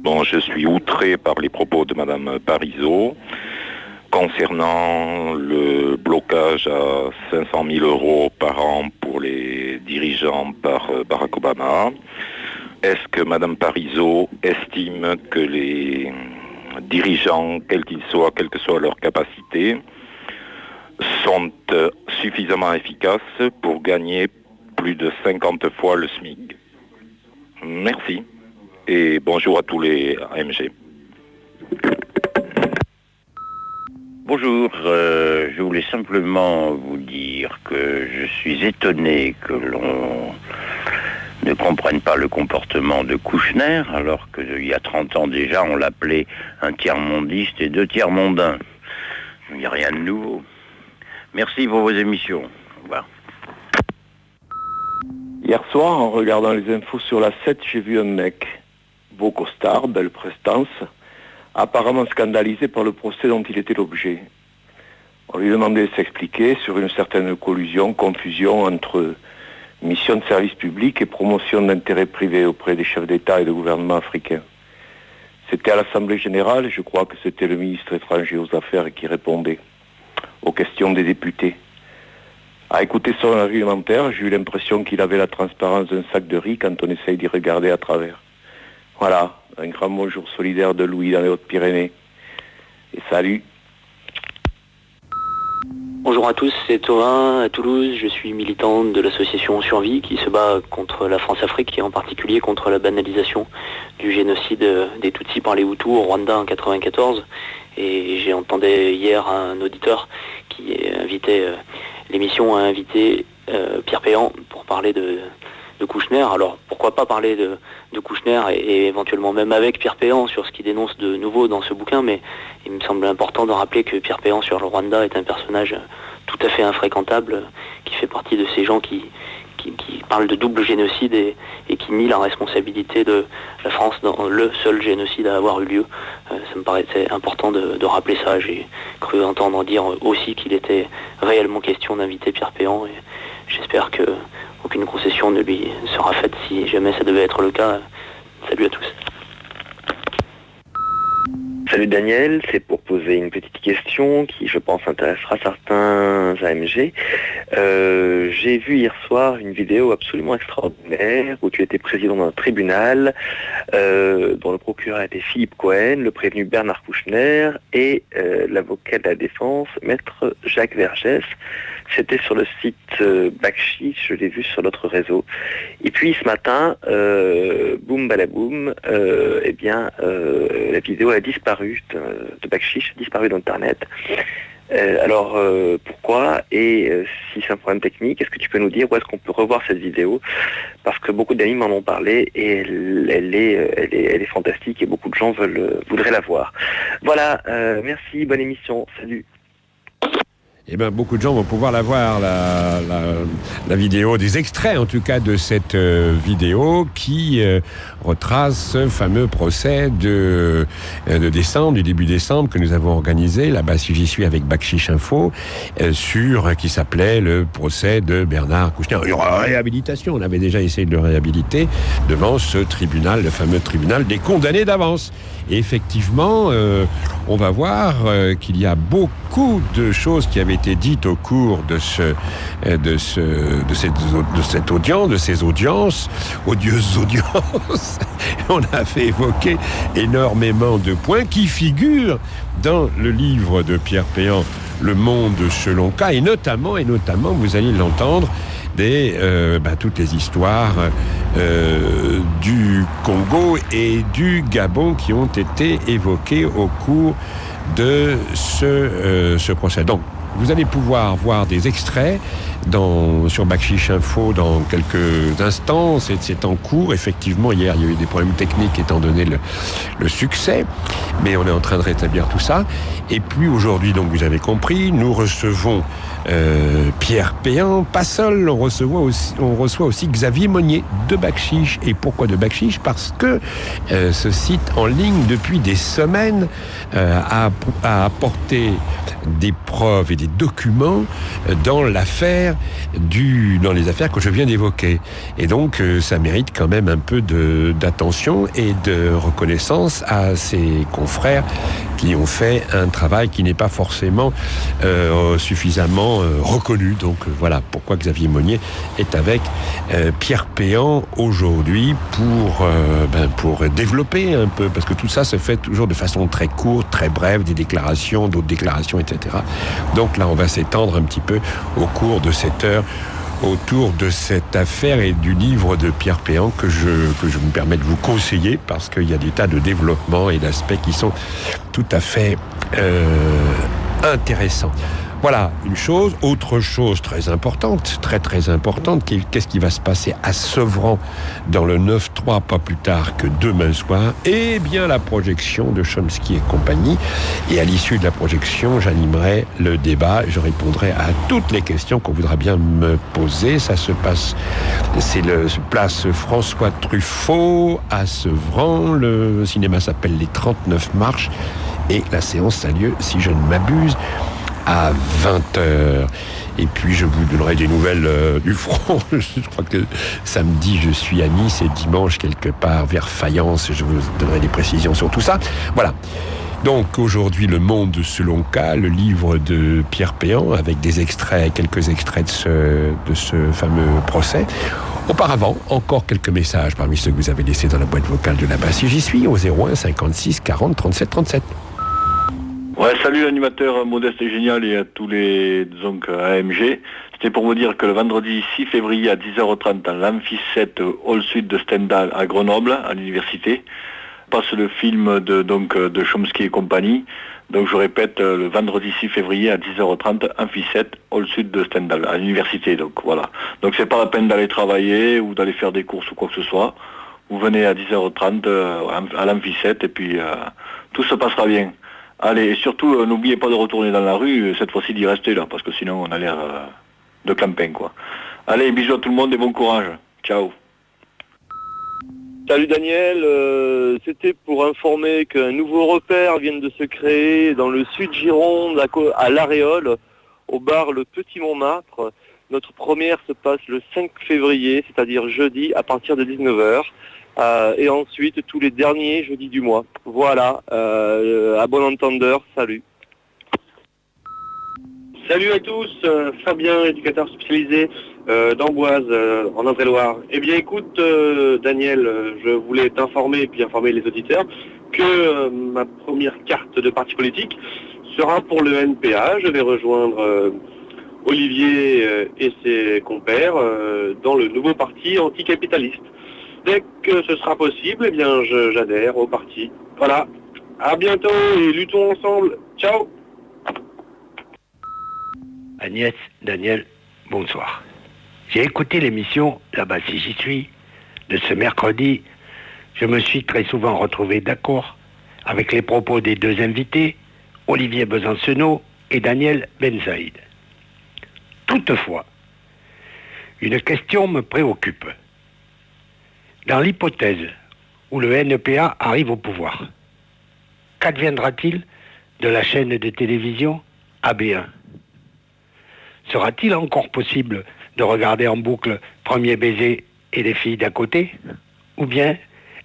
Bon, je suis outré par les propos de Madame Parizeau concernant le blocage à 500 000 euros par an pour les dirigeants par Barack Obama. Est-ce que Madame Parizeau estime que les dirigeants, quels qu'ils soient, quelle que soit leur capacité, sont suffisamment efficaces pour gagner plus de 50 fois le SMIC? Merci. Et bonjour à tous les AMG. Bonjour, je voulais simplement vous dire que je suis étonné que l'on ne comprenne pas le comportement de Kouchner, alors qu'il y a 30 ans déjà, on l'appelait un tiers-mondiste et 2 tiers-mondains. Il n'y a rien de nouveau. Merci pour vos émissions. Au revoir. Hier soir, en regardant les infos sur la 7, j'ai vu un mec, beau costard, belle prestance, apparemment scandalisé par le procès dont il était l'objet. On lui demandait de s'expliquer sur une certaine collusion, confusion entre mission de service public et promotion d'intérêts privés auprès des chefs d'État et de gouvernement africains. C'était à l'Assemblée générale, et je crois que c'était le ministre étranger aux Affaires qui répondait aux questions des députés. À écouter son argumentaire, j'ai eu l'impression qu'il avait la transparence d'un sac de riz quand on essaye d'y regarder à travers. Voilà, un grand bonjour solidaire de Louis dans les Hautes-Pyrénées. Et salut. Bonjour à tous, c'est Thomas à Toulouse. Je suis militant de l'association Survie qui se bat contre la France-Afrique et en particulier contre la banalisation du génocide des Tutsis par les Hutus au Rwanda en 1994. Et j'ai entendu hier un auditeur qui invitait l'émission a invité Pierre Péan pour parler de Kouchner. Alors pourquoi pas parler de Kouchner et éventuellement même avec Pierre Péan sur ce qu'il dénonce de nouveau dans ce bouquin, mais il me semble important de rappeler que Pierre Péan sur le Rwanda est un personnage tout à fait infréquentable, qui fait partie de ces gens qui parlent de double génocide et qui nient la responsabilité de la France dans le seul génocide à avoir eu lieu. Ça me paraissait important de rappeler ça. J'ai cru entendre dire aussi qu'il était réellement question d'inviter Pierre Péan et j'espère que aucune concession ne lui sera faite si jamais ça devait être le cas. Salut à tous. Salut Daniel, c'est pour poser une petite question qui je pense intéressera certains AMG. J'ai vu hier soir une vidéo absolument extraordinaire où tu étais président d'un tribunal dont le procureur était Philippe Cohen, le prévenu Bernard Kouchner et l'avocat de la défense, maître Jacques Vergès. C'était sur le site Bakchich, je l'ai vu sur notre réseau. Et puis ce matin, boum balaboum, la vidéo a disparu de Bakchich, a disparu d'Internet. Alors pourquoi et si c'est un problème technique, est-ce que tu peux nous dire où est-ce qu'on peut revoir cette vidéo? Parce que beaucoup d'amis m'en ont parlé et elle est fantastique et beaucoup de gens voudraient la voir. Voilà, merci, bonne émission, salut. Eh bien, beaucoup de gens vont pouvoir la voir, la vidéo, des extraits en tout cas de cette vidéo qui retrace ce fameux procès de décembre, du début décembre que nous avons organisé là-bas, si j'y suis, avec Bakchich Info, qui s'appelait le procès de Bernard Kouchner. Il y aura réhabilitation, on avait déjà essayé de le réhabiliter devant ce tribunal, le fameux tribunal des condamnés d'avance. Et effectivement, on va voir qu'il y a beaucoup de choses qui avaient été dites au cours de cette audience, de ces audiences, odieuses audiences. On a fait évoquer énormément de points qui figurent dans le livre de Pierre Péan, Le Monde selon K, et notamment, vous allez l'entendre, toutes les histoires du Congo et du Gabon qui ont été évoquées au cours de ce procès. Donc, vous allez pouvoir voir des extraits sur Bakchich Info dans quelques instants. C'est en cours. Effectivement, hier, il y a eu des problèmes techniques étant donné le succès. Mais on est en train de rétablir tout ça. Et puis aujourd'hui, donc vous avez compris, nous recevons Pierre Péan. Pas seul, on reçoit aussi Xavier Monnier de Bakchich. Et pourquoi de Bakchich? Parce que ce site en ligne, depuis des semaines, a apporté des preuves et des des documents dans les affaires que je viens d'évoquer. Et donc, ça mérite quand même un peu d'attention et de reconnaissance à ces confrères qui ont fait un travail qui n'est pas forcément suffisamment reconnu. Donc voilà pourquoi Xavier Monnier est avec Pierre Péan aujourd'hui pour développer un peu, parce que tout ça se fait toujours de façon très courte, très brève, des déclarations, d'autres déclarations, etc. Donc là, on va s'étendre un petit peu au cours de cette heure autour de cette affaire et du livre de Pierre Péan que je me permets de vous conseiller, parce qu'il y a des tas de développements et d'aspects qui sont tout à fait intéressants. Voilà, autre chose très importante, très importante, qu'est-ce qui va se passer à Sevran dans le 9-3 pas plus tard que demain soir? Eh bien, la projection de Chomsky et compagnie. Et à l'issue de la projection, j'animerai le débat, je répondrai à toutes les questions qu'on voudra bien me poser. Ça se passe, place François Truffaut à Sevran. Le cinéma s'appelle Les 39 Marches et la séance a lieu, si je ne m'abuse, à 20h. Et puis je vous donnerai des nouvelles du front. Je crois que samedi je suis à Nice et dimanche quelque part vers Fayence. Je vous donnerai des précisions sur tout ça. Voilà. Donc aujourd'hui Le Monde selon K, le livre de Pierre Péan avec quelques extraits de ce fameux procès. Auparavant, encore quelques messages parmi ceux que vous avez laissés dans la boîte vocale de la base. Si j'y suis, au 01 56 40 37 37. Ouais, salut l'animateur modeste et génial et à tous les AMG. C'était pour vous dire que le vendredi 6 février à 10h30 dans l'Amphi 7 Hall Suite de Stendhal à Grenoble, à l'université, passe le film de Chomsky et compagnie. Donc je répète, le vendredi 6 février à 10h30, Amphi 7 Hall Suite de Stendhal à l'université. Donc voilà. Donc c'est pas la peine d'aller travailler ou d'aller faire des courses ou quoi que ce soit. Vous venez à 10h30 à l'Amphi 7 et puis tout se passera bien. Allez, et surtout, n'oubliez pas de retourner dans la rue, cette fois-ci d'y rester là, parce que sinon on a l'air de clampin, quoi. Allez, bisous à tout le monde et bon courage. Ciao. Salut Daniel, c'était pour informer qu'un nouveau repère vient de se créer dans le sud Gironde, à l'Aréole, au bar Le Petit Montmartre. Notre première se passe le 5 février, c'est-à-dire jeudi, à partir de 19h. Et ensuite tous les derniers jeudis du mois. Voilà, à bon entendeur, salut. Salut à tous, Fabien, éducateur spécialisé d'Amboise, en Indre-et-Loire. Eh bien écoute, Daniel, je voulais t'informer et puis informer les auditeurs que ma première carte de parti politique sera pour le NPA. Je vais rejoindre Olivier et ses compères dans le nouveau parti anticapitaliste. Dès que ce sera possible, eh bien, j'adhère au parti. Voilà. À bientôt et luttons ensemble. Ciao. Agnès, Daniel, bonsoir. J'ai écouté l'émission Là-bas si j'y suis de ce mercredi. Je me suis très souvent retrouvé d'accord avec les propos des deux invités, Olivier Besancenot et Daniel Bensaïd. Toutefois, une question me préoccupe. Dans l'hypothèse où le NPA arrive au pouvoir, qu'adviendra-t-il de la chaîne de télévision AB1 ? Sera-t-il encore possible de regarder en boucle Premier baiser et les filles d'à côté ? Ou bien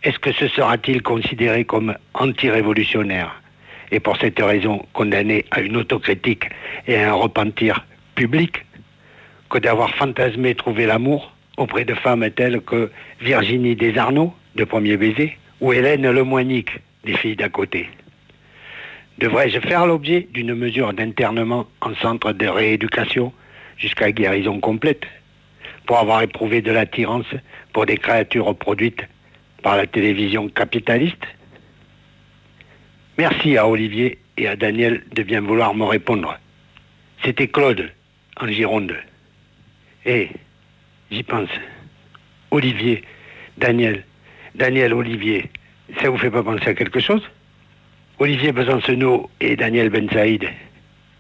est-ce que ce sera-t-il considéré comme anti-révolutionnaire et pour cette raison condamné à une autocritique et à un repentir public que d'avoir fantasmé trouver l'amour auprès de femmes telles que Virginie Desarnaud, de Premier baiser, ou Hélène Lemoinic, des filles d'à côté. Devrais-je faire l'objet d'une mesure d'internement en centre de rééducation jusqu'à guérison complète, pour avoir éprouvé de l'attirance pour des créatures produites par la télévision capitaliste ? Merci à Olivier et à Daniel de bien vouloir me répondre. C'était Claude, en Gironde. Et j'y pense. Olivier, Daniel, Olivier, ça vous fait pas penser à quelque chose ? Olivier Besancenot et Daniel Bensaïd,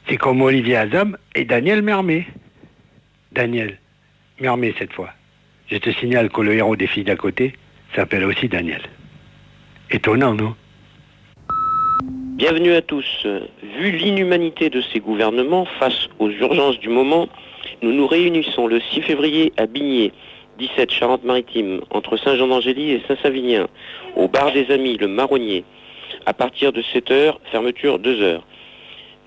c'est comme Olivier Azam et Daniel Mermet. Daniel Mermet cette fois. Je te signale que le héros des filles d'à côté s'appelle aussi Daniel. Étonnant, non ? Bienvenue à tous. Vu l'inhumanité de ces gouvernements face aux urgences du moment, nous nous réunissons le 6 février à Bigné, 17 Charente-Maritime, entre Saint-Jean-d'Angély et Saint-Savinien, au bar des Amis, le Marronnier. À partir de 7h, fermeture 2h.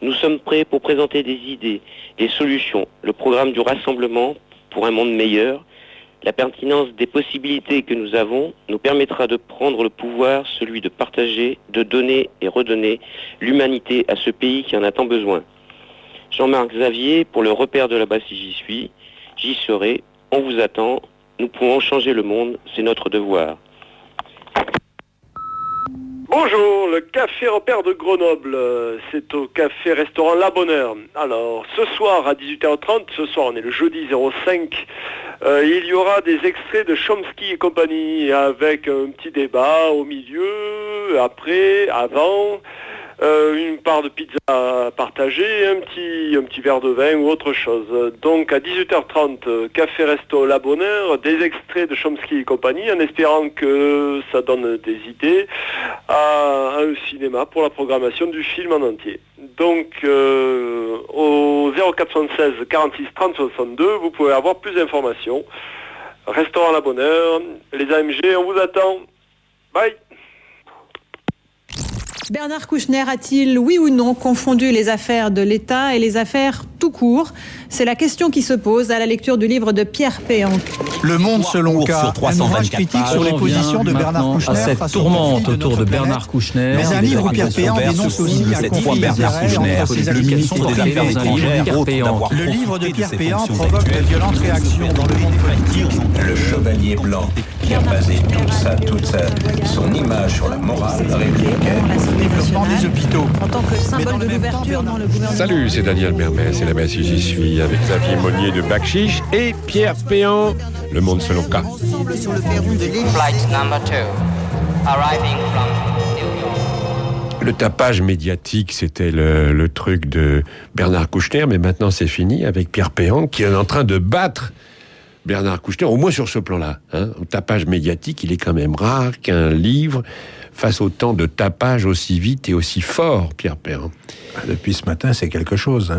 Nous sommes prêts pour présenter des idées, des solutions, le programme du rassemblement pour un monde meilleur. La pertinence des possibilités que nous avons nous permettra de prendre le pouvoir, celui de partager, de donner et redonner l'humanité à ce pays qui en a tant besoin. Jean-Marc Xavier, pour le repère de là-bas si j'y suis, j'y serai, on vous attend, nous pouvons changer le monde, c'est notre devoir. Bonjour, le Café Repère de Grenoble, c'est au café-restaurant La Bonne Heure. Alors, ce soir à 18h30, ce soir on est le jeudi 05, il y aura des extraits de Chomsky et compagnie, avec un petit débat au milieu, après, avant, une part de pizza partagée, un petit verre de vin ou autre chose. Donc à 18h30, Café Resto La Bonne Heure, des extraits de Chomsky et compagnie, en espérant que ça donne des idées à un cinéma pour la programmation du film en entier. Donc au 0476 46 30 62, vous pouvez avoir plus d'informations. Restaurant La Bonne Heure, les AMG, on vous attend. Bye. Bernard Kouchner a-t-il, oui ou non, confondu les affaires de l'État et les affaires tout court ? C'est la question qui se pose à la lecture du livre de Pierre Péan. Le Monde selon K, un ouvrage critique sur les positions de Bernard Kouchner à cette tourmente autour de Bernard Kouchner. Mais un livre où Pierre Péan dénonce aussi un conflit d'intérêts entre ses activités des Affaires étrangères. Le livre de Pierre Péan provoque de violentes réactions dans le monde politique. Le chevalier blanc qui a basé son image sur la morale républicaine. Développement des hôpitaux. En tant que symbole de l'ouverture dans le gouvernement. Salut, c'est Daniel Mermès, c'est là-bas si j'y suis, avec Xavier Monnier de Bac-Chiche et Pierre Péan, Le Monde selon K. Flight number 2, arriving from New York. Le tapage médiatique, c'était le truc de Bernard Kouchner, mais maintenant c'est fini avec Pierre Péan qui est en train de battre Bernard Kouchner, au moins sur ce plan-là. Au tapage médiatique, il est quand même rare qu'un livre fasse autant de tapage aussi vite et aussi fort, Pierre Péan. Depuis ce matin, c'est quelque chose.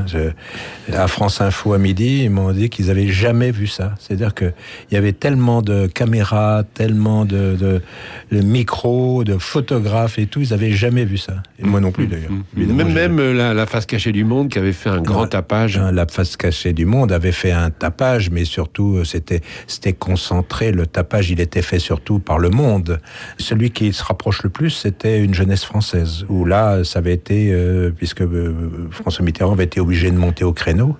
À France Info à midi, ils m'ont dit qu'ils n'avaient jamais vu ça. C'est-à-dire qu'il y avait tellement de caméras, tellement de micros, de photographes et tout, ils n'avaient jamais vu ça. Et moi non plus, d'ailleurs. Même la face cachée du Monde qui avait fait un grand tapage. La face cachée du Monde avait fait un tapage, mais surtout, c'était concentré. Le tapage, il était fait surtout par Le Monde. Celui qui se rapproche le plus, c'était Une jeunesse française, où là, ça avait été, puisque François Mitterrand avait été obligé de monter au créneau,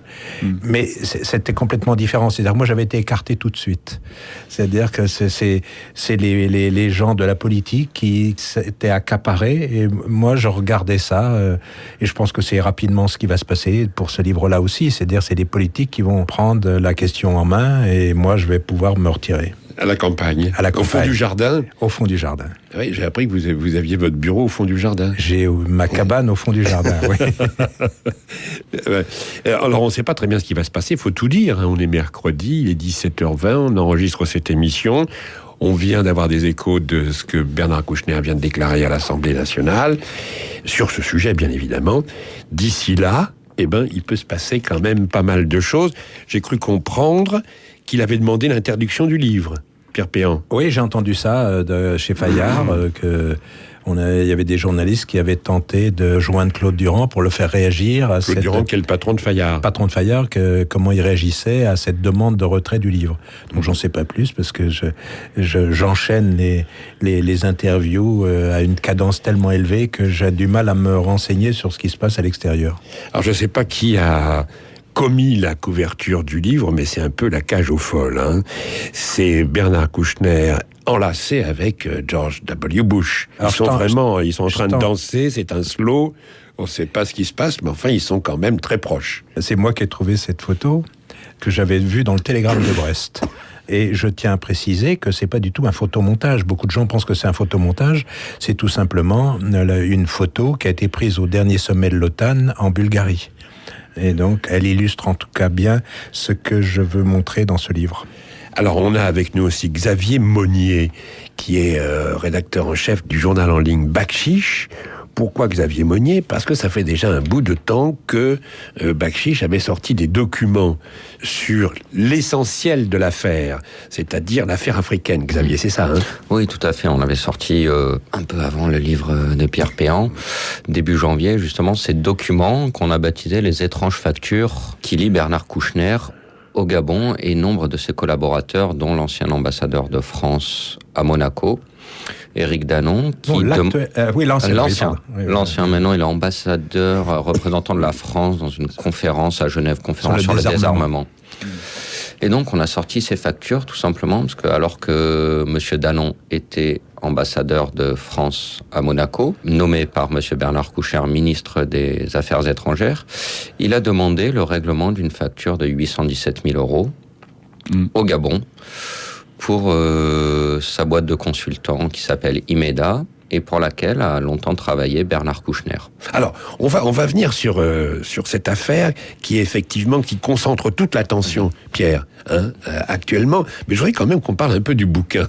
mais c'était complètement différent. C'est-à-dire que moi, j'avais été écarté tout de suite. C'est-à-dire que c'est les gens de la politique qui s'étaient accaparés, et moi, je regardais ça, et je pense que c'est rapidement ce qui va se passer pour ce livre-là aussi. C'est-à-dire c'est les politiques qui vont prendre la question en main, et moi, je vais pouvoir me retirer. À la campagne. Au fond du jardin. Au fond du jardin. Oui, j'ai appris que vous aviez votre bureau au fond du jardin. J'ai ma cabane au fond du jardin, oui. Alors, on ne sait pas très bien ce qui va se passer, il faut tout dire. On est mercredi, il est 17h20, on enregistre cette émission. On vient d'avoir des échos de ce que Bernard Kouchner vient de déclarer à l'Assemblée nationale, sur ce sujet, bien évidemment. D'ici là, il peut se passer quand même pas mal de choses. J'ai cru comprendre qu'il avait demandé l'interdiction du livre, Pierre Péan. Oui, j'ai entendu ça chez Fayard, il y avait des journalistes qui avaient tenté de joindre Claude Durand pour le faire réagir à Claude Durand, qui est le patron de Fayard. Patron de Fayard, comment il réagissait à cette demande de retrait du livre. Donc j'en sais pas plus, parce que j'enchaîne les interviews à une cadence tellement élevée que j'ai du mal à me renseigner sur ce qui se passe à l'extérieur. Alors je sais pas qui a commis la couverture du livre, mais c'est un peu la cage aux folles. C'est Bernard Kouchner enlacé avec George W. Bush. Ils sont en train de danser, c'est un slow, on ne sait pas ce qui se passe, mais enfin, ils sont quand même très proches. C'est moi qui ai trouvé cette photo, que j'avais vue dans le Télégramme de Brest. Et je tiens à préciser que c'est pas du tout un photomontage. Beaucoup de gens pensent que c'est un photomontage. C'est tout simplement une photo qui a été prise au dernier sommet de l'OTAN en Bulgarie. Et donc, elle illustre en tout cas bien ce que je veux montrer dans ce livre. Alors, on a avec nous aussi Xavier Monnier, qui est rédacteur en chef du journal en ligne Bac-Chiche, Pourquoi Xavier Monnier ? Parce que ça fait déjà un bout de temps que Bakchiche avait sorti des documents sur l'essentiel de l'affaire, c'est-à-dire l'affaire africaine. Xavier, c'est ça, hein ? Oui, tout à fait. On avait sorti un peu avant le livre de Pierre Péan, début janvier, justement, ces documents qu'on a baptisés les étranges factures qui lient Bernard Kouchner au Gabon et nombre de ses collaborateurs, dont l'ancien ambassadeur de France à Monaco, Éric Danon, qui l'ancien maintenant il est ambassadeur représentant de la France dans une conférence à Genève, conférence sur le désarmement. Et donc on a sorti ces factures tout simplement parce que alors que monsieur Danon était ambassadeur de France à Monaco, nommé par monsieur Bernard Kouchner ministre des Affaires étrangères, il a demandé le règlement d'une facture de 817 000 euros au Gabon pour sa boîte de consultants qui s'appelle Imeda et pour laquelle a longtemps travaillé Bernard Kouchner. Alors, on va venir sur cette affaire qui concentre toute l'attention, Pierre, actuellement. Mais je voudrais quand même qu'on parle un peu du bouquin,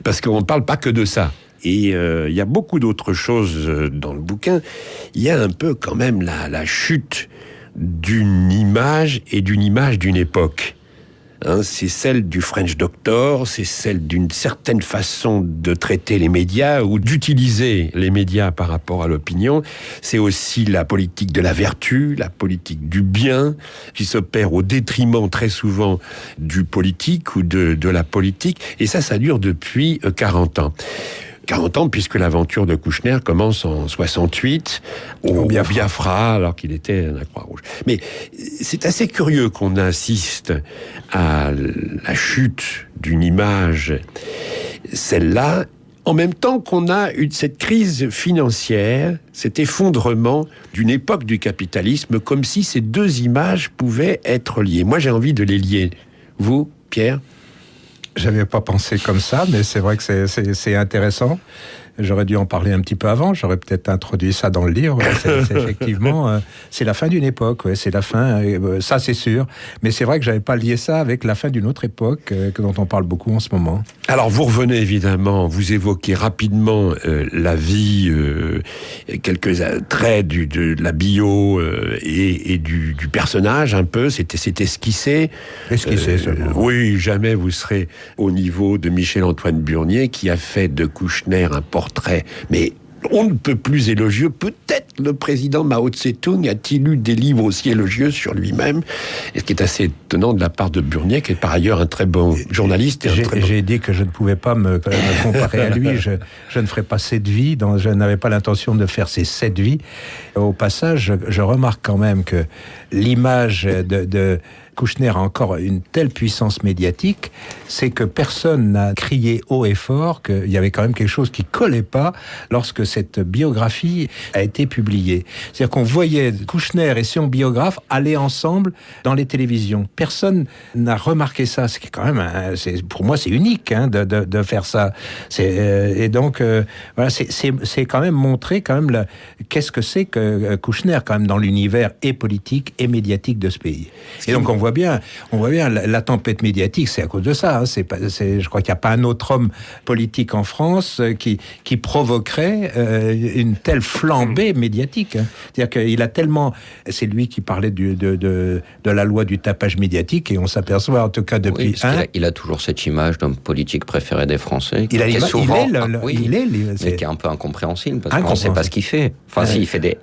parce qu'on ne parle pas que de ça. Et il y a beaucoup d'autres choses dans le bouquin. Il y a un peu quand même la chute d'une image d'une époque. C'est celle du French Doctor, c'est celle d'une certaine façon de traiter les médias ou d'utiliser les médias par rapport à l'opinion. C'est aussi la politique de la vertu, la politique du bien, qui s'opère au détriment très souvent du politique ou de la politique. Et ça dure depuis 40 ans. 40 ans, puisque l'aventure de Kouchner commence en 68, au Biafra, alors qu'il était à la Croix-Rouge. Mais c'est assez curieux qu'on insiste à la chute d'une image, celle-là, en même temps qu'on a eu cette crise financière, cet effondrement d'une époque du capitalisme, comme si ces deux images pouvaient être liées. Moi, j'ai envie de les lier. Vous, Pierre ? J'avais pas pensé comme ça, mais c'est vrai que c'est intéressant. J'aurais dû en parler un petit peu avant, j'aurais peut-être introduit ça dans le livre. C'est effectivement, c'est la fin d'une époque, c'est la fin, ça c'est sûr. Mais c'est vrai que j'avais pas lié ça avec la fin d'une autre époque dont on parle beaucoup en ce moment. Alors vous revenez évidemment, vous évoquez rapidement la vie, quelques traits de la bio et du personnage un peu, c'est esquissé. Esquissé seulement. Oui, jamais vous serez au niveau de Michel-Antoine Burnier qui a fait de Kouchner un portrait, mais on ne peut plus élogieux. Peut-être le président Mao Tse-tung a-t-il eu des livres aussi élogieux sur lui-même, et ce qui est assez étonnant de la part de Burnier, qui est par ailleurs un très bon journaliste. J'ai dit que je ne pouvais pas me comparer à lui, je ne ferais pas cette vie, je n'avais pas l'intention de faire ces 7 vies. Au passage, je remarque quand même que l'image de Kouchner a encore une telle puissance médiatique, c'est que personne n'a crié haut et fort qu'il y avait quand même quelque chose qui collait pas lorsque cette biographie a été publiée. C'est-à-dire qu'on voyait Kouchner et son biographe aller ensemble dans les télévisions. Personne n'a remarqué ça. C'est quand même, pour moi, c'est unique de faire ça. Et donc, voilà, c'est quand même montrer quand même qu'est-ce que c'est que Kouchner quand même dans l'univers et politique et médiatique de ce pays. Et donc on voit bien la tempête médiatique, c'est à cause de ça. Je crois qu'il n'y a pas un autre homme politique en France qui provoquerait une telle flambée médiatique. C'est-à-dire qu'il a tellement... C'est lui qui parlait de la loi du tapage médiatique, et on s'aperçoit en tout cas depuis... Oui, il a toujours cette image d'un politique préféré des Français. Il est mais qui est un peu incompréhensible, parce qu'on ne sait pas ce qu'il fait. Enfin,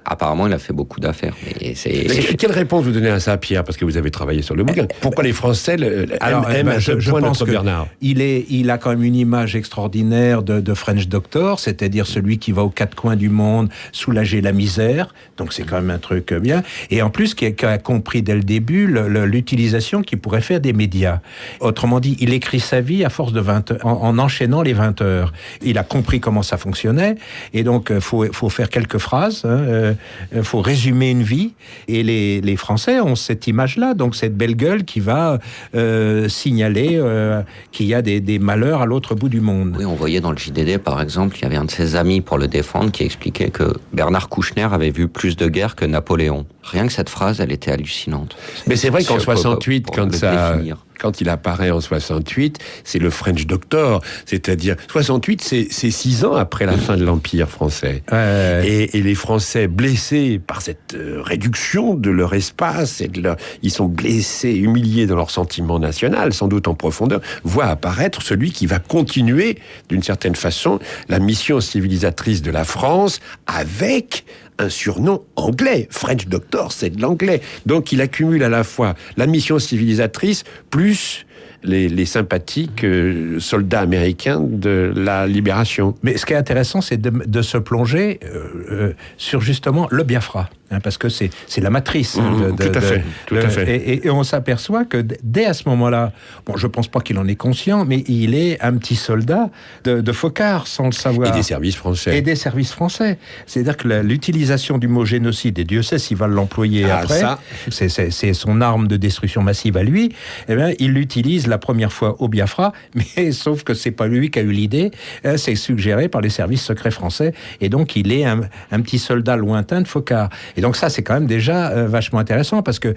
apparemment, il a fait beaucoup d'affaires. Mais quelle réponse vous donnez à ça, Pierre, parce que vous avez travaillé sur le bouquin. Pourquoi les Français aiment à ce point notre Bernard ? Il a quand même une image extraordinaire de French Doctor, c'est-à-dire celui qui va aux 4 coins du monde soulager la misère. Donc c'est quand même un truc bien. Et en plus, qui a compris dès le début l'utilisation qu'il pourrait faire des médias. Autrement dit, il écrit sa vie à force de 20 heures, en enchaînant les 20 heures. Il a compris comment ça fonctionnait, et donc faut faire quelques phrases, faut résumer une vie, et les Français ont cette image-là, donc cette belle gueule qui va signaler qu'il y a des malheurs à l'autre bout du monde. Oui, on voyait dans le JDD, par exemple, il y avait un de ses amis pour le défendre qui expliquait que Bernard Kouchner avait vu plus de guerres que Napoléon. Rien que cette phrase, elle était hallucinante. Mais c'est vrai qu'en 68, quand il apparaît en 68, c'est le French Doctor, c'est-à-dire 68, c'est 6 ans après la fin de l'Empire français. Et les Français blessés par cette réduction de leur espace, ils sont blessés, humiliés dans leur sentiment national, sans doute en profondeur, voient apparaître celui qui va continuer, d'une certaine façon, la mission civilisatrice de la France avec un surnom anglais. French Doctor, c'est de l'anglais. Donc il accumule à la fois la mission civilisatrice plus les sympathiques soldats américains de la libération. Mais ce qui est intéressant, c'est de se plonger sur justement le Biafra. Parce que c'est la matrice. Tout à fait. Et on s'aperçoit que dès à ce moment-là, bon, je pense pas qu'il en est conscient, mais il est un petit soldat de Foccart, sans le savoir. Et des services français. C'est-à-dire que l'utilisation du mot génocide, et Dieu sait s'il va l'employer après, c'est son arme de destruction massive à lui, eh bien, il l'utilise la première fois au Biafra, mais sauf que c'est pas lui qui a eu l'idée, c'est suggéré par les services secrets français, et donc il est un petit soldat lointain de Foccart. Et donc ça, c'est quand même déjà vachement intéressant, parce que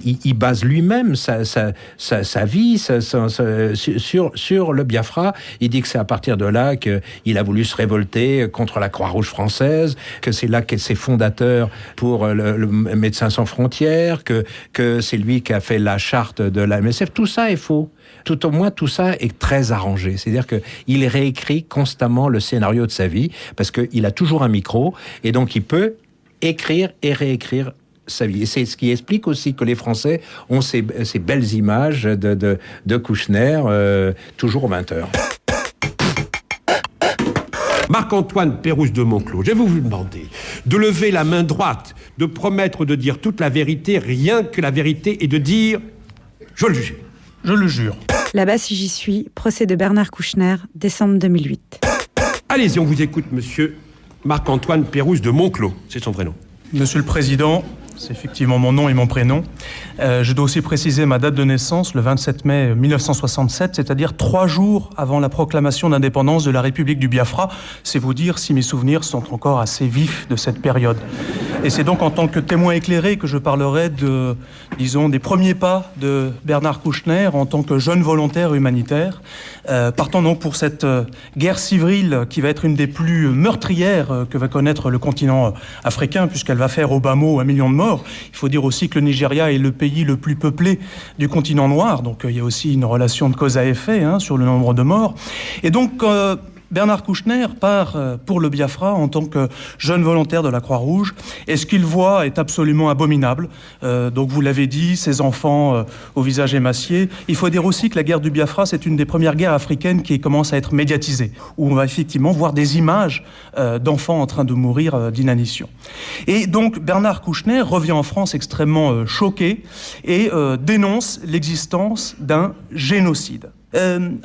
il base lui-même sa vie sur le Biafra. Il dit que c'est à partir de là qu'il a voulu se révolter contre la Croix-Rouge française, que c'est là que c'est fondateur pour le Médecins sans frontières, que c'est lui qui a fait la charte de la MSF. Tout ça est faux. Tout au moins, tout ça est très arrangé. C'est-à-dire qu'il réécrit constamment le scénario de sa vie, parce qu'il a toujours un micro, et donc il peut écrire et réécrire sa vie. Et c'est ce qui explique aussi que les Français ont ces belles images de Kouchner, toujours aux 20h. Marc-Antoine Pérouse de Monclos, je vais vous demander de lever la main droite, de promettre de dire toute la vérité, rien que la vérité, et de dire « je le jure ». Je le jure. Là-bas, si j'y suis, procès de Bernard Kouchner, décembre 2008. Allez-y, on vous écoute, monsieur Marc-Antoine Pérouse de Monclos, c'est son vrai nom. Monsieur le Président, c'est effectivement mon nom et mon prénom. Je dois aussi préciser ma date de naissance, le 27 mai 1967, c'est-à-dire 3 jours avant la proclamation d'indépendance de la République du Biafra. C'est vous dire si mes souvenirs sont encore assez vifs de cette période. Et c'est donc en tant que témoin éclairé que je parlerai des premiers pas de Bernard Kouchner en tant que jeune volontaire humanitaire, partant donc pour cette guerre civile qui va être une des plus meurtrières que va connaître le continent africain, puisqu'elle va faire au bas mot 1 million de morts. Il faut dire aussi que le Nigeria est le pays le plus peuplé du continent noir, donc il y a aussi une relation de cause à effet sur le nombre de morts. Et donc Bernard Kouchner part pour le Biafra en tant que jeune volontaire de la Croix-Rouge, et ce qu'il voit est absolument abominable. Donc vous l'avez dit, ses enfants au visage émacié. Il faut dire aussi que la guerre du Biafra, c'est une des premières guerres africaines qui commence à être médiatisée, où on va effectivement voir des images d'enfants en train de mourir d'inanition. Et donc Bernard Kouchner revient en France extrêmement choqué et dénonce l'existence d'un génocide.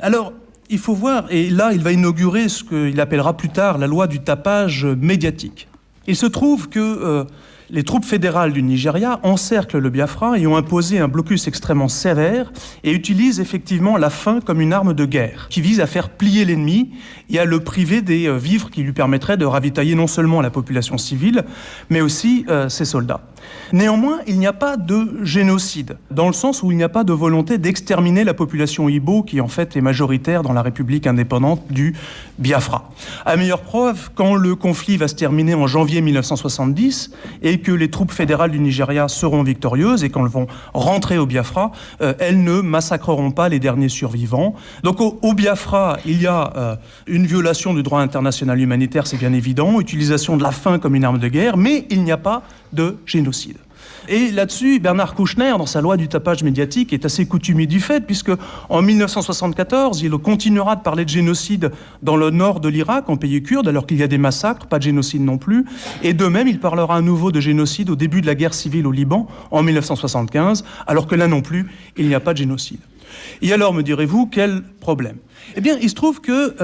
Alors, il faut voir, et là, il va inaugurer ce qu'il appellera plus tard la loi du tapage médiatique. Il se trouve que les troupes fédérales du Nigeria encerclent le Biafra et ont imposé un blocus extrêmement sévère et utilisent effectivement la faim comme une arme de guerre qui vise à faire plier l'ennemi et à le priver des vivres qui lui permettraient de ravitailler non seulement la population civile, mais aussi ses soldats. Néanmoins, il n'y a pas de génocide, dans le sens où il n'y a pas de volonté d'exterminer la population Igbo, qui en fait est majoritaire dans la République indépendante du Biafra. À meilleure preuve, quand le conflit va se terminer en janvier 1970, et que les troupes fédérales du Nigeria seront victorieuses, et quand elles vont rentrer au Biafra, elles ne massacreront pas les derniers survivants. Donc au Biafra, il y a une violation du droit international humanitaire, c'est bien évident, utilisation de la faim comme une arme de guerre, mais il n'y a pas de génocide. Et là-dessus, Bernard Kouchner, dans sa loi du tapage médiatique, est assez coutumier du fait, puisque en 1974, il continuera de parler de génocide dans le nord de l'Irak, en pays kurde, alors qu'il y a des massacres, pas de génocide non plus. Et de même, il parlera à nouveau de génocide au début de la guerre civile au Liban, en 1975, alors que là non plus, il n'y a pas de génocide. Et alors, me direz-vous, quel problème ? Eh bien, il se trouve que,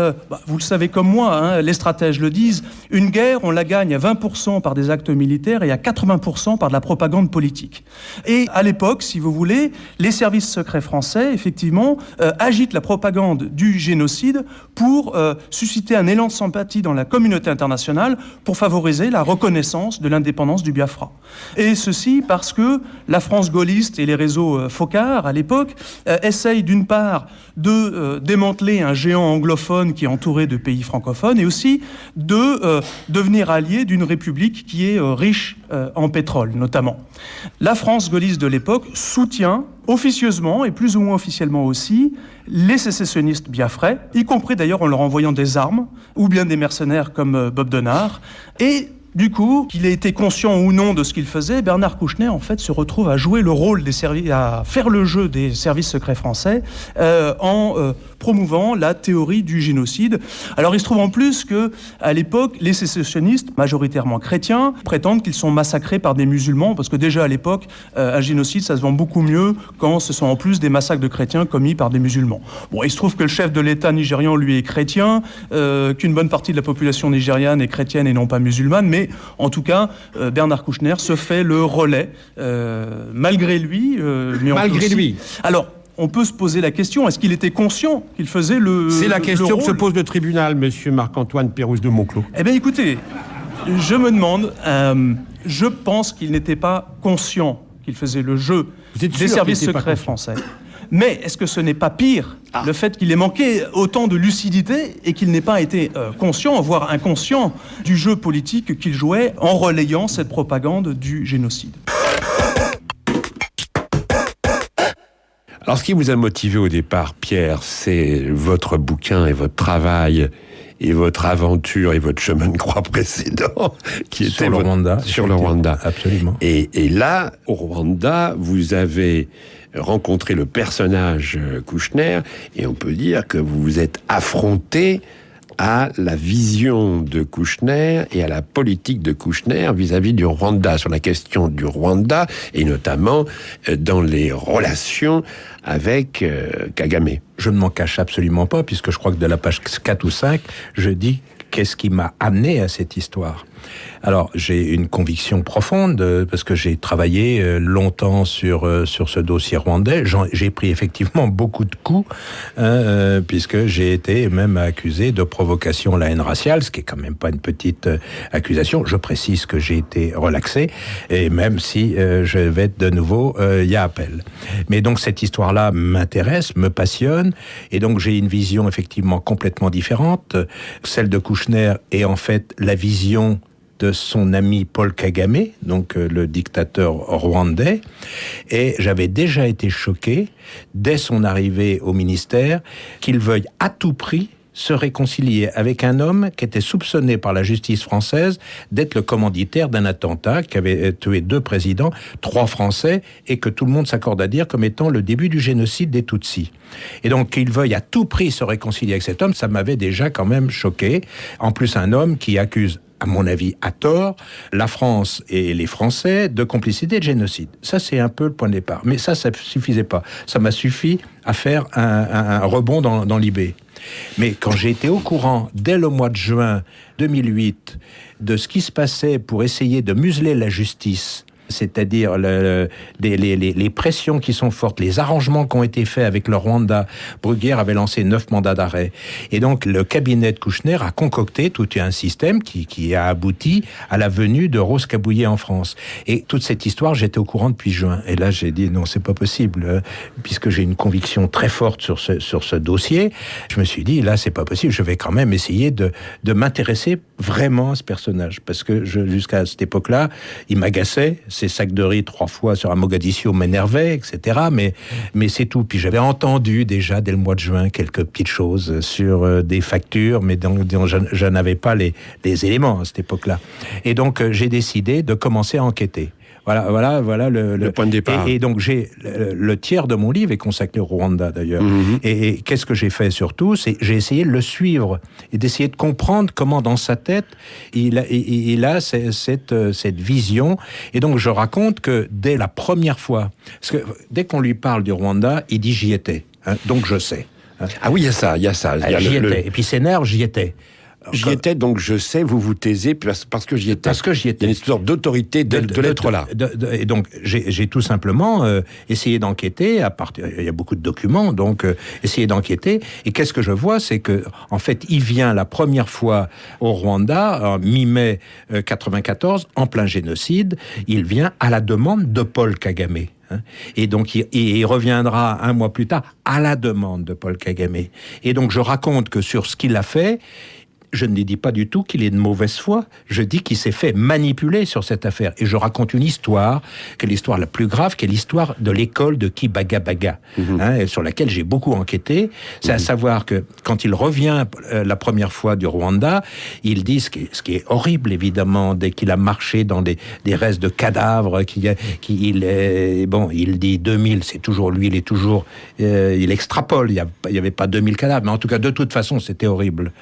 vous le savez comme moi, les stratèges le disent, une guerre, on la gagne à 20% par des actes militaires et à 80% par de la propagande politique. Et à l'époque, si vous voulez, les services secrets français, effectivement, agitent la propagande du génocide pour susciter un élan de sympathie dans la communauté internationale pour favoriser la reconnaissance de l'indépendance du Biafra. Et ceci parce que la France gaulliste et les réseaux Focard, à l'époque, essayent d'une part de démanteler un géant anglophone qui est entouré de pays francophones et aussi de devenir allié d'une république qui est riche en pétrole, notamment. La France gaulliste de l'époque soutient officieusement et plus ou moins officiellement aussi les sécessionnistes biafrais, y compris d'ailleurs en leur envoyant des armes ou bien des mercenaires comme Bob Denard. Et du coup, qu'il ait été conscient ou non de ce qu'il faisait, Bernard Kouchner, en fait, se retrouve à jouer le rôle à faire le jeu des services secrets français en promouvant la théorie du génocide. Alors, il se trouve en plus que, à l'époque, les sécessionnistes, majoritairement chrétiens, prétendent qu'ils sont massacrés par des musulmans, parce que déjà à l'époque, un génocide, ça se vend beaucoup mieux quand ce sont en plus des massacres de chrétiens commis par des musulmans. Bon, il se trouve que le chef de l'État nigérian, lui, est chrétien, qu'une bonne partie de la population nigériane est chrétienne et non pas musulmane, mais en tout cas, Bernard Kouchner se fait le relais, malgré lui. Malgré lui. Alors, on peut se poser la question, est-ce qu'il était conscient qu'il faisait le C'est la question que se pose le tribunal, monsieur Marc-Antoine Pérouse de Monclos. Eh bien, écoutez, je me demande, je pense qu'il n'était pas conscient qu'il faisait le jeu des services secrets français. Mais est-ce que ce n'est pas pire, le fait qu'il ait manqué autant de lucidité et qu'il n'ait pas été conscient, voire inconscient, du jeu politique qu'il jouait en relayant cette propagande du génocide? Alors, ce qui vous a motivé au départ, Pierre, c'est votre bouquin et votre travail et votre aventure et votre chemin de croix précédent qui était sur le Rwanda. Sur le Rwanda. Absolument. Et là, au Rwanda, vous avez rencontré le personnage Kouchner et on peut dire que vous vous êtes affronté à la vision de Kouchner et à la politique de Kouchner vis-à-vis du Rwanda, sur la question du Rwanda, et notamment dans les relations avec Kagame. Je ne m'en cache absolument pas, puisque je crois que de la page 4 ou 5, je dis qu'est-ce qui m'a amené à cette histoire. Alors, j'ai une conviction profonde, parce que j'ai travaillé longtemps sur ce dossier rwandais. J'ai pris effectivement beaucoup de coups, puisque j'ai été même accusé de provocation à la haine raciale, ce qui est quand même pas une petite accusation. Je précise que j'ai été relaxé, et même si je vais être de nouveau, il y a appel. Mais donc, cette histoire-là m'intéresse, me passionne, et donc j'ai une vision effectivement complètement différente. Celle de Kouchner est en fait la vision de son ami Paul Kagame, donc le dictateur rwandais, et j'avais déjà été choqué, dès son arrivée au ministère, qu'il veuille à tout prix se réconcilier avec un homme qui était soupçonné par la justice française d'être le commanditaire d'un attentat qui avait tué 2 présidents, 3 Français, et que tout le monde s'accorde à dire comme étant le début du génocide des Tutsis. Et donc qu'il veuille à tout prix se réconcilier avec cet homme, ça m'avait déjà quand même choqué. En plus, un homme qui accuse, à mon avis, à tort, la France et les Français de complicité et de génocide. Ça, c'est un peu le point de départ. Mais ça suffisait pas. Ça m'a suffi à faire un rebond dans l'IB. Mais quand j'ai été au courant, dès le mois de juin 2008, de ce qui se passait pour essayer de museler la justice, c'est-à-dire les pressions qui sont fortes, les arrangements qui ont été faits avec le Rwanda. Bruguière avait lancé 9 mandats d'arrêt. Et donc, le cabinet de Kouchner a concocté tout un système qui a abouti à la venue de Rose Kabuye en France. Et toute cette histoire, j'étais au courant depuis juin. Et là, j'ai dit, non, c'est pas possible, puisque j'ai une conviction très forte sur ce dossier. Je me suis dit, là, c'est pas possible. Je vais quand même essayer de m'intéresser vraiment à ce personnage. Parce que jusqu'à cette époque-là, il m'agaçait. Ces sacs de riz 3 fois sur un Mogadiscio m'énervaient, etc. Mais c'est tout. Puis j'avais entendu déjà dès le mois de juin quelques petites choses sur des factures, mais dont je n'avais pas les éléments à cette époque-là. Et donc j'ai décidé de commencer à enquêter. Voilà le point de départ. Et donc le tiers de mon livre est consacré au Rwanda d'ailleurs. Mm-hmm. Et qu'est-ce que j'ai fait surtout, c'est j'ai essayé de le suivre et d'essayer de comprendre comment dans sa tête il a cette vision. Et donc je raconte que dès la première fois, parce que dès qu'on lui parle du Rwanda, il dit j'y étais. Donc je sais. Ah oui, il y a ça. J'y étais. Et puis Sénère, j'y étais. J'y étais, donc je sais, vous vous taisez parce que j'y étais. Parce que j'y étais. Il y a une sorte d'autorité de l'être là. Et donc, j'ai tout simplement essayé d'enquêter. Il y a beaucoup de documents, donc essayé d'enquêter. Et qu'est-ce que je vois, c'est que, en fait, il vient la première fois au Rwanda, en mi-mai 94, en plein génocide. Il vient à la demande de Paul Kagame. Et donc, il reviendra un mois plus tard à la demande de Paul Kagame. Et donc, je raconte que sur ce qu'il a fait, je ne dis pas du tout qu'il est de mauvaise foi. Je dis qu'il s'est fait manipuler sur cette affaire. Et je raconte une histoire, qui est l'histoire la plus grave, qui est l'histoire de l'école de Kibagabaga, sur laquelle j'ai beaucoup enquêté. C'est à savoir que quand il revient la première fois du Rwanda, il dit ce qui est horrible, évidemment, dès qu'il a marché dans des restes de cadavres, il dit 2000, c'est toujours lui, il extrapole, il n'y avait pas 2000 cadavres, mais en tout cas, de toute façon, c'était horrible.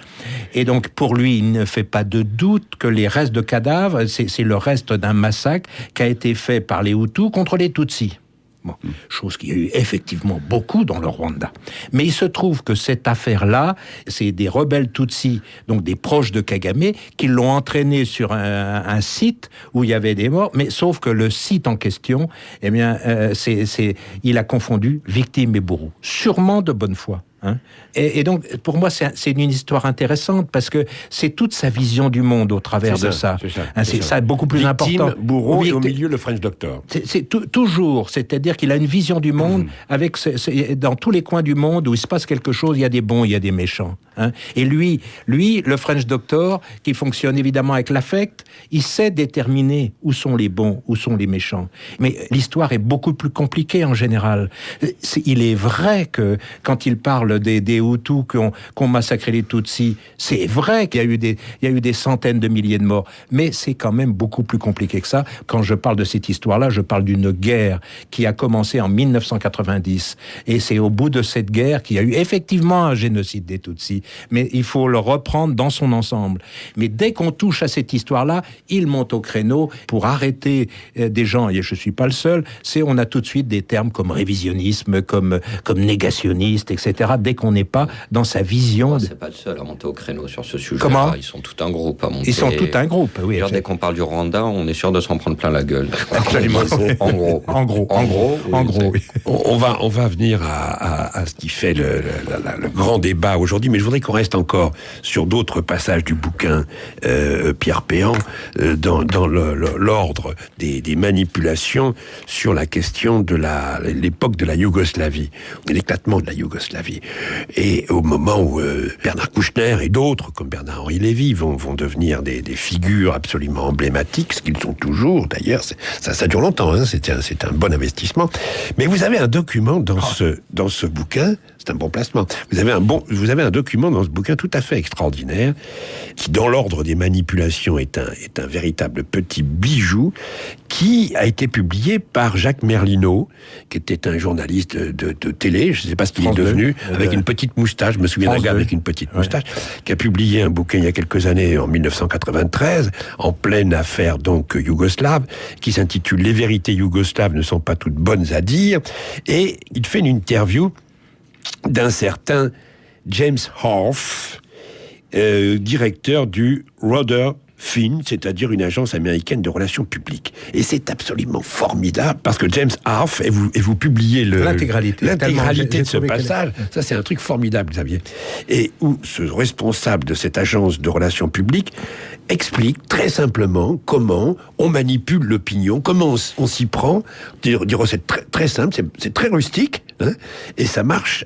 Et donc, pour lui, il ne fait pas de doute que les restes de cadavres, c'est le reste d'un massacre qui a été fait par les Hutus contre les Tutsis. Bon, chose qu'il y a eu effectivement beaucoup dans le Rwanda. Mais il se trouve que cette affaire-là, c'est des rebelles Tutsis, donc des proches de Kagame, qui l'ont entraîné sur un site où il y avait des morts, mais sauf que le site en question, eh bien, il a confondu victime et bourreau. Sûrement de bonne foi. Et donc, pour moi, c'est une histoire intéressante parce que c'est toute sa vision du monde au travers de ça. C'est ça beaucoup plus important. Bourreau et au milieu le French Doctor. C'est toujours, c'est-à-dire qu'il a une vision du monde avec dans tous les coins du monde où il se passe quelque chose, il y a des bons, il y a des méchants. Et lui, le French Doctor, qui fonctionne évidemment avec l'affect, il sait déterminer où sont les bons, où sont les méchants. Mais l'histoire est beaucoup plus compliquée en général. Il est vrai que quand il parle des Hutus qui ont massacré les Tutsis, c'est vrai qu'il y a eu des centaines de milliers de morts, mais c'est quand même beaucoup plus compliqué que ça. Quand je parle de cette histoire-là, je parle d'une guerre qui a commencé en 1990, et c'est au bout de cette guerre qu'il y a eu effectivement un génocide des Tutsis, mais il faut le reprendre dans son ensemble. Mais dès qu'on touche à cette histoire-là, il monte au créneau pour arrêter des gens, et je ne suis pas le seul, on a tout de suite des termes comme révisionnisme, comme négationniste, etc., dès qu'on n'est pas dans sa vision. C'est pas le seul à monter au créneau sur ce sujet. Comment ? Ils sont tout un groupe à monter. Ils sont tout un groupe, oui. Dès qu'on parle du Rwanda, on est sûr de s'en prendre plein la gueule. Absolument. En gros. Oui. On va venir à ce qui fait le grand débat aujourd'hui, mais je voudrais qu'on reste encore sur d'autres passages du bouquin Pierre Péan, dans l'ordre des manipulations sur la question de l'époque de la Yougoslavie, l'éclatement de la Yougoslavie. Et au moment où Bernard Kouchner et d'autres, comme Bernard-Henri Lévy, vont devenir des figures absolument emblématiques, ce qu'ils sont toujours, d'ailleurs, ça dure longtemps, c'est un bon investissement. Mais vous avez un document dans ce bouquin, c'est un bon placement, vous avez un document dans ce bouquin tout à fait extraordinaire, qui, dans l'ordre des manipulations, est un véritable petit bijou, qui a été publié par Jacques Merlinot, qui était un journaliste de télé, je ne sais pas ce qu'il est devenu, avec une petite moustache, je me souviens d'un gars avec une petite moustache, qui a publié un bouquin il y a quelques années, en 1993, en pleine affaire donc yougoslave, qui s'intitule « Les vérités yougoslaves ne sont pas toutes bonnes à dire », et il fait une interview d'un certain James Hoff, directeur du Roder Finn, c'est-à-dire une agence américaine de relations publiques. Et c'est absolument formidable, parce que James Hoff, et vous publiez l'intégralité de ce passage, ça c'est un truc formidable, Xavier, et où ce responsable de cette agence de relations publiques explique très simplement comment on manipule l'opinion, comment on s'y prend. C'est très, très simple, c'est très rustique, et ça marche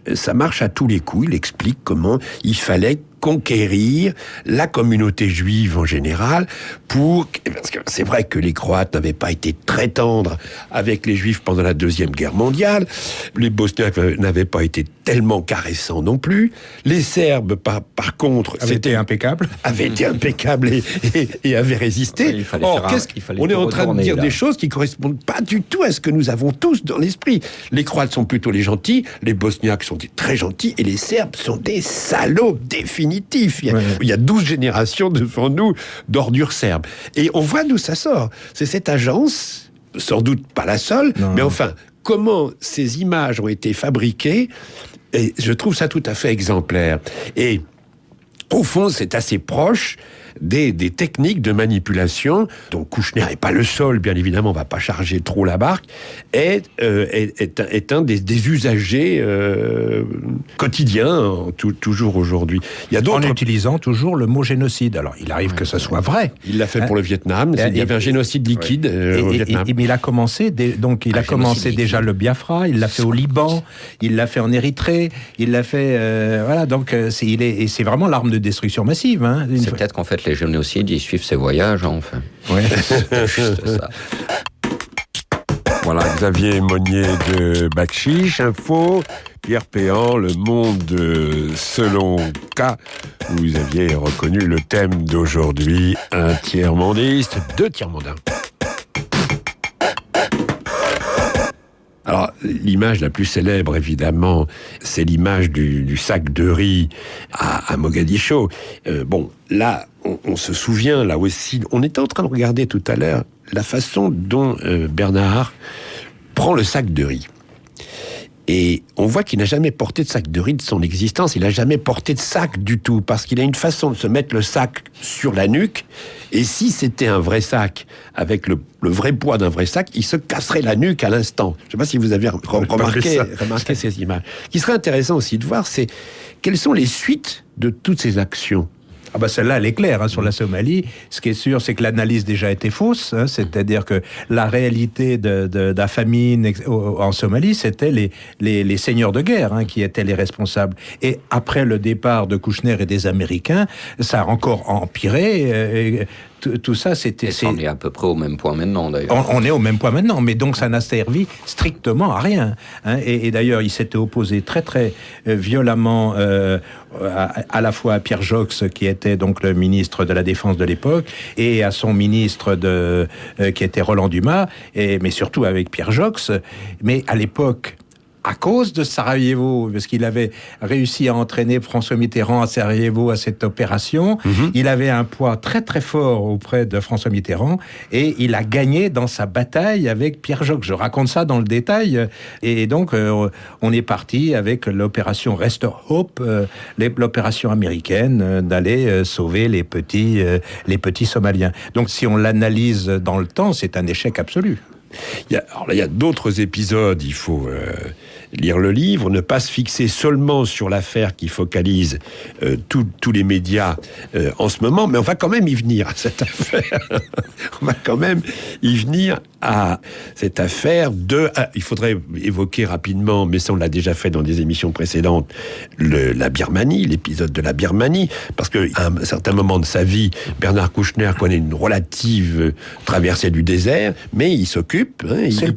à tous les coups. Il explique comment il fallait conquérir la communauté juive en général, parce que c'est vrai que les Croates n'avaient pas été très tendres avec les Juifs pendant la Deuxième Guerre mondiale, les Bosniaques n'avaient pas été tellement caressants non plus, les Serbes par contre avaient été impeccables et avaient résisté. On est en train de dire des choses qui correspondent pas du tout à ce que nous avons tous dans l'esprit. Les Croates sont plutôt les gentils, les Bosniaques sont très gentils, et les Serbes sont des salauds définitifs. Il y a 12 générations devant nous d'ordures serbes. Et on voit d'où ça sort. C'est cette agence, sans doute pas la seule, mais enfin, comment ces images ont été fabriquées Et je trouve ça tout à fait exemplaire. Et au fond, c'est assez proche des techniques de manipulation dont Kouchner n'est pas le seul, bien évidemment, on ne va pas charger trop la barque, est un des usagers quotidiens, toujours aujourd'hui. Il y a d'autres... En utilisant toujours le mot génocide. Alors, il arrive que ce soit vrai. Il l'a fait pour le Vietnam, il y avait un génocide liquide au Vietnam. Mais il a commencé, déjà le Biafra, il l'a fait au Liban, il l'a fait en Érythrée, il l'a fait... voilà, donc c'est vraiment l'arme de destruction massive. Hein. C'est peut-être qu'en fait, les génocides, ils suivent ses voyages, enfin. Ouais. C'est juste ça. Voilà, Xavier Monnier de Bakchiche Info, Pierre Péan, Le Monde selon K. Vous aviez reconnu le thème d'aujourd'hui, un tiers-mondiste, 2 tiers-mondains. Alors, l'image la plus célèbre, évidemment, c'est l'image du sac de riz à Mogadiscio. Bon, là, on se souvient, là aussi, on était en train de regarder tout à l'heure la façon dont Bernard prend le sac de riz. Et on voit qu'il n'a jamais porté de sac de riz de son existence. Il n'a jamais porté de sac du tout, parce qu'il a une façon de se mettre le sac sur la nuque. Et si c'était un vrai sac, avec le vrai poids d'un vrai sac, il se casserait la nuque à l'instant. Je ne sais pas si vous avez remarqué ces images. Ce qui serait intéressant aussi de voir, c'est quelles sont les suites de toutes ces actions. Ah bah celle-là, elle est claire, hein, sur la Somalie. Ce qui est sûr, c'est que l'analyse déjà était fausse. Hein, c'est-à-dire que la réalité de la famine en Somalie, c'était les seigneurs de guerre, hein, qui étaient les responsables. Et après le départ de Kouchner et des Américains, ça a encore empiré. Tout ça, on est à peu près au même point maintenant, d'ailleurs. On est au même point maintenant, mais donc ça n'a servi strictement à rien. Hein, et d'ailleurs, il s'était opposé très très violemment à la fois à Pierre Joxe, qui était donc le ministre de la Défense de l'époque, et à son ministre qui était Roland Dumas, mais surtout avec Pierre Joxe. Mais à l'époque, à cause de Sarajevo, parce qu'il avait réussi à entraîner François Mitterrand à Sarajevo à cette opération, il avait un poids très très fort auprès de François Mitterrand, et il a gagné dans sa bataille avec Pierre Joxe. Je raconte ça dans le détail, et donc on est parti avec l'opération Restore Hope, l'opération américaine d'aller sauver les petits Somaliens. Donc si on l'analyse dans le temps, c'est un échec absolu. Il y a d'autres épisodes, il faut lire le livre, ne pas se fixer seulement sur l'affaire qui focalise tous les médias en ce moment, mais on va quand même y venir à cette affaire. On va quand même y venir à cette affaire il faudrait évoquer rapidement, mais ça on l'a déjà fait dans des émissions précédentes, la Birmanie, l'épisode de la Birmanie, parce qu'à un certain moment de sa vie, Bernard Kouchner connaît une relative traversée du désert, mais il s'occupe.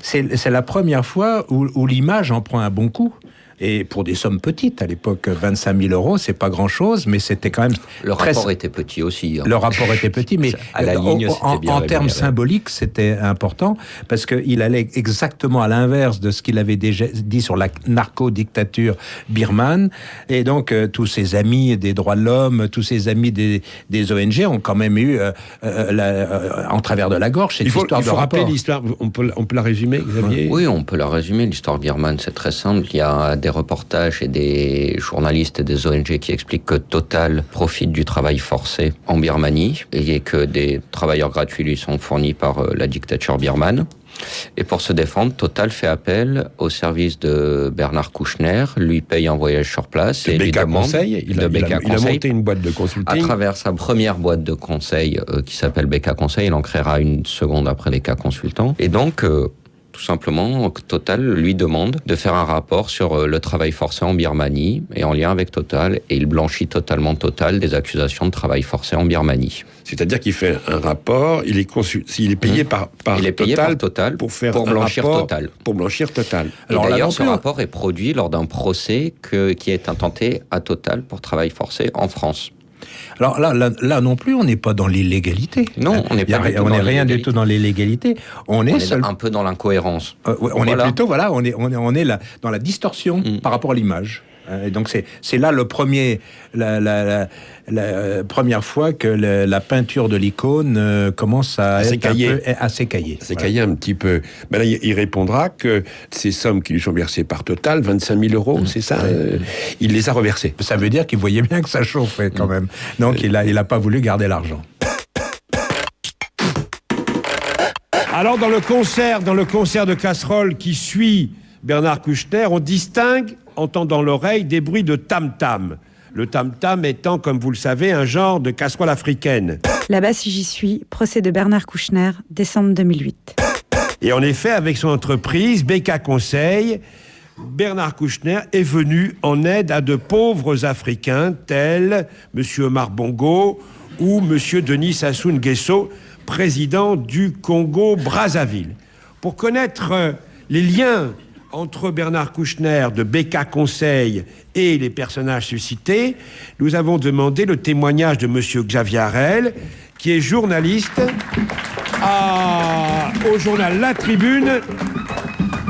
C'est la première fois où l'image en prend un bon coup. Et pour des sommes petites, à l'époque, 25 000 euros, c'est pas grand-chose, mais c'était quand même... Le rapport était petit aussi. Hein. Le rapport était petit, mais à la ligne, en termes symboliques, c'était important, parce qu'il allait exactement à l'inverse de ce qu'il avait déjà dit sur la narco-dictature birmane. Et donc, tous ses amis des droits de l'homme, tous ses amis des ONG ont quand même eu, en travers de la gorge, cette histoire de rapport. Il faut rappeler l'histoire, on peut la résumer, Xavier ? Oui, on peut la résumer. L'histoire birmane, c'est très simple. Il y a des reportages et des journalistes et des ONG qui expliquent que Total profite du travail forcé en Birmanie et que des travailleurs gratuits lui sont fournis par la dictature birmane. Et pour se défendre, Total fait appel au service de Bernard Kouchner, lui paye un voyage sur place et lui demande... Il a monté une boîte de consulting. À travers sa première boîte de conseil qui s'appelle BK Conseil, il en créera une seconde après BK Consultant. Et donc... tout simplement, Total lui demande de faire un rapport sur le travail forcé en Birmanie et en lien avec Total, et il blanchit totalement Total des accusations de travail forcé en Birmanie. C'est-à-dire qu'il fait un rapport, il est payé par Total pour faire blanchir Total. Pour blanchir Total. Et d'ailleurs, ce rapport est produit lors d'un procès qui est intenté à Total pour travail forcé en France. Alors là non plus, on n'est pas dans l'illégalité. Non, on n'est pas rien du tout dans l'illégalité. On est un peu dans l'incohérence. On est plutôt, on est là dans la distorsion par rapport à l'image. Et donc c'est là la première fois que la peinture de l'icône commence à s'écailler. S'écailler un petit peu. Ben là, il répondra que ces sommes qui lui sont versées par Total, 25 000 €, c'est ça, il les a reversées. Ça veut dire qu'il voyait bien que ça chauffait quand même. Donc il a pas voulu garder l'argent. Alors dans le concert de casseroles qui suit Bernard Kouchner, on distingue, entendant l'oreille, des bruits de tam-tam. Le tam-tam étant, comme vous le savez, un genre de casserole africaine. Là-bas, si j'y suis, procès de Bernard Kouchner, décembre 2008. Et en effet, avec son entreprise, BK Conseil, Bernard Kouchner est venu en aide à de pauvres Africains tels M. Omar Bongo ou M. Denis Sassou Nguesso, président du Congo-Brazzaville. Pour connaître les liens entre Bernard Kouchner de BK Conseil et les personnages suscités, nous avons demandé le témoignage de M. Xavier Harel, qui est journaliste au journal La Tribune